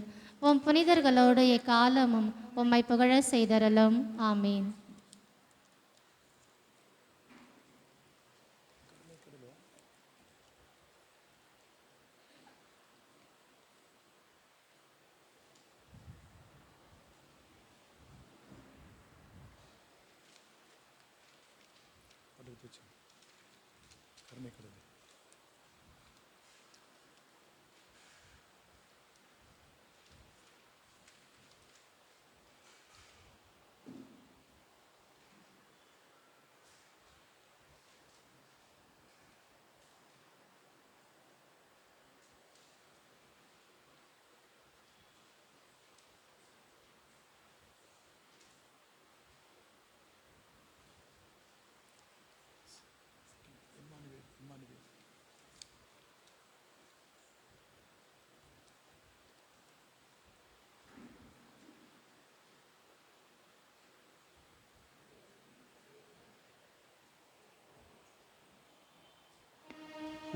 உம் புனிதர்களோடு எக்காலமும் உம்மை புகழ செய்தருளும். ஆமீன்.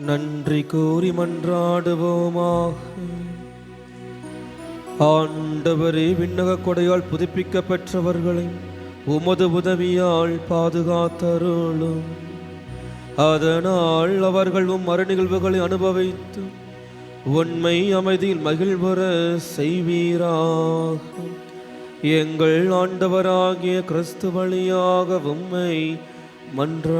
நன்றி கூறி மன்றாடுவோமாக. ஆண்டவரே, விண்ணக கொடையால் புதுப்பிக்க பெற்றவர்களை உமது உதவியால் பாதுகாத்தருளும். அதனால் அவர்கள் மறு நிகழ்வுகளை அனுபவித்து உண்மை அமைதியில் மகிழ்வர செய்வீராக. எங்கள் ஆண்டவராகிய கிறிஸ்து வழியாக உம்மை மன்றாடுகின்றோம்.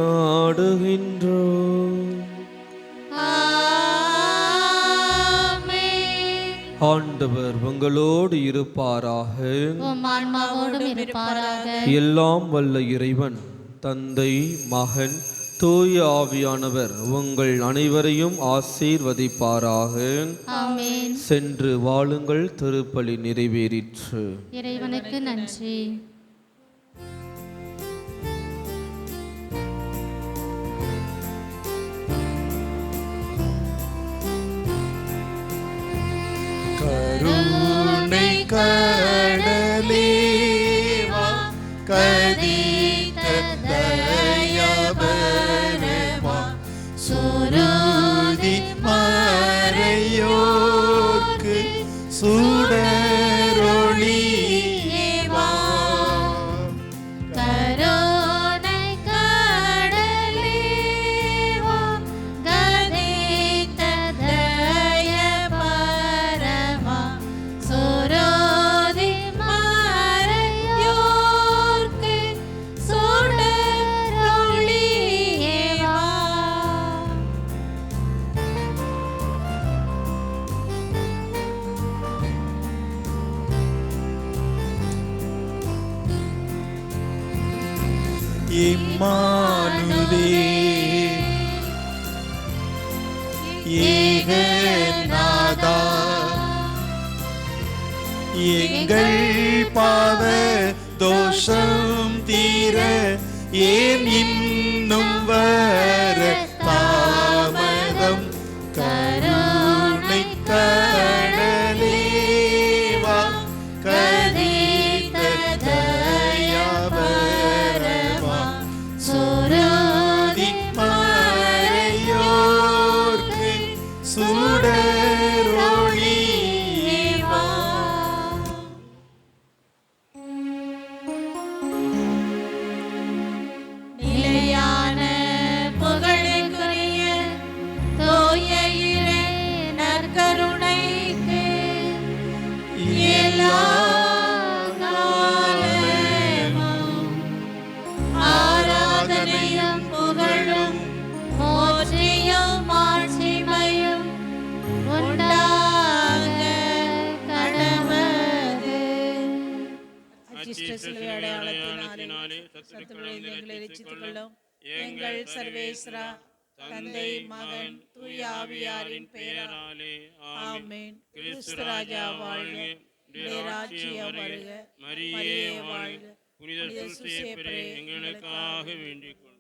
ஆண்டவர் உங்களோடு இருப்பாராக. உம் ஆன்மாவோடும் இருப்பாராக. எல்லாம் வல்ல இறைவன் தந்தை, மகன், தூய ஆவியானவர் உங்கள் அனைவரையும் ஆசீர்வதிப்பாராக. ஆமென். சென்று வாழுங்கள், திருப்பலி நிறைவேறிற்று. இறைவனுக்கு நன்றி. கருணை கடலேவா கதித்த தயபரமா சுருதி மறையோர்க்கு சுடரொளியேவா. கருணை கடலேவா கதித்த தயபரமா சுருதி மறையோர்க்கு சுடரொளியேவா. இம்மானுவேல் ஏகநாதா எங்கள் பாவ தோஷம் தீர ஏன் இன்னும் வர தாமதம். கருணை கடலேவா கதித்த தயபரமா சுருதி மறையோர்க்கு சுடரொளியேவா. நிலையான புகழுக்குரிய தூய இறை நற்கருணைக்கு எல்லா காலமும் ஆராதனையும் புகழும் போற்றியும் மாட்சிமையும் உண்டாக கடவது. அச்சிஷ்ட சிலுவை அடையாளத்தினாலே சத்துருக்களை எங்களை ரட்சித்துக் கொள்ளும். எங்கள் சர்வேஸ்வரா, தந்தை, மகன், தூய ஆவியாரின் பெயராலே ஆமென். கிறிஸ்து ராஜா வாழ்க. உம்முடைய ராஜ்யம் வருக. மரியே வாழ்க. புனித சூசேப்பரே எங்களுக்காக வேண்டிக் கொள்ளும்.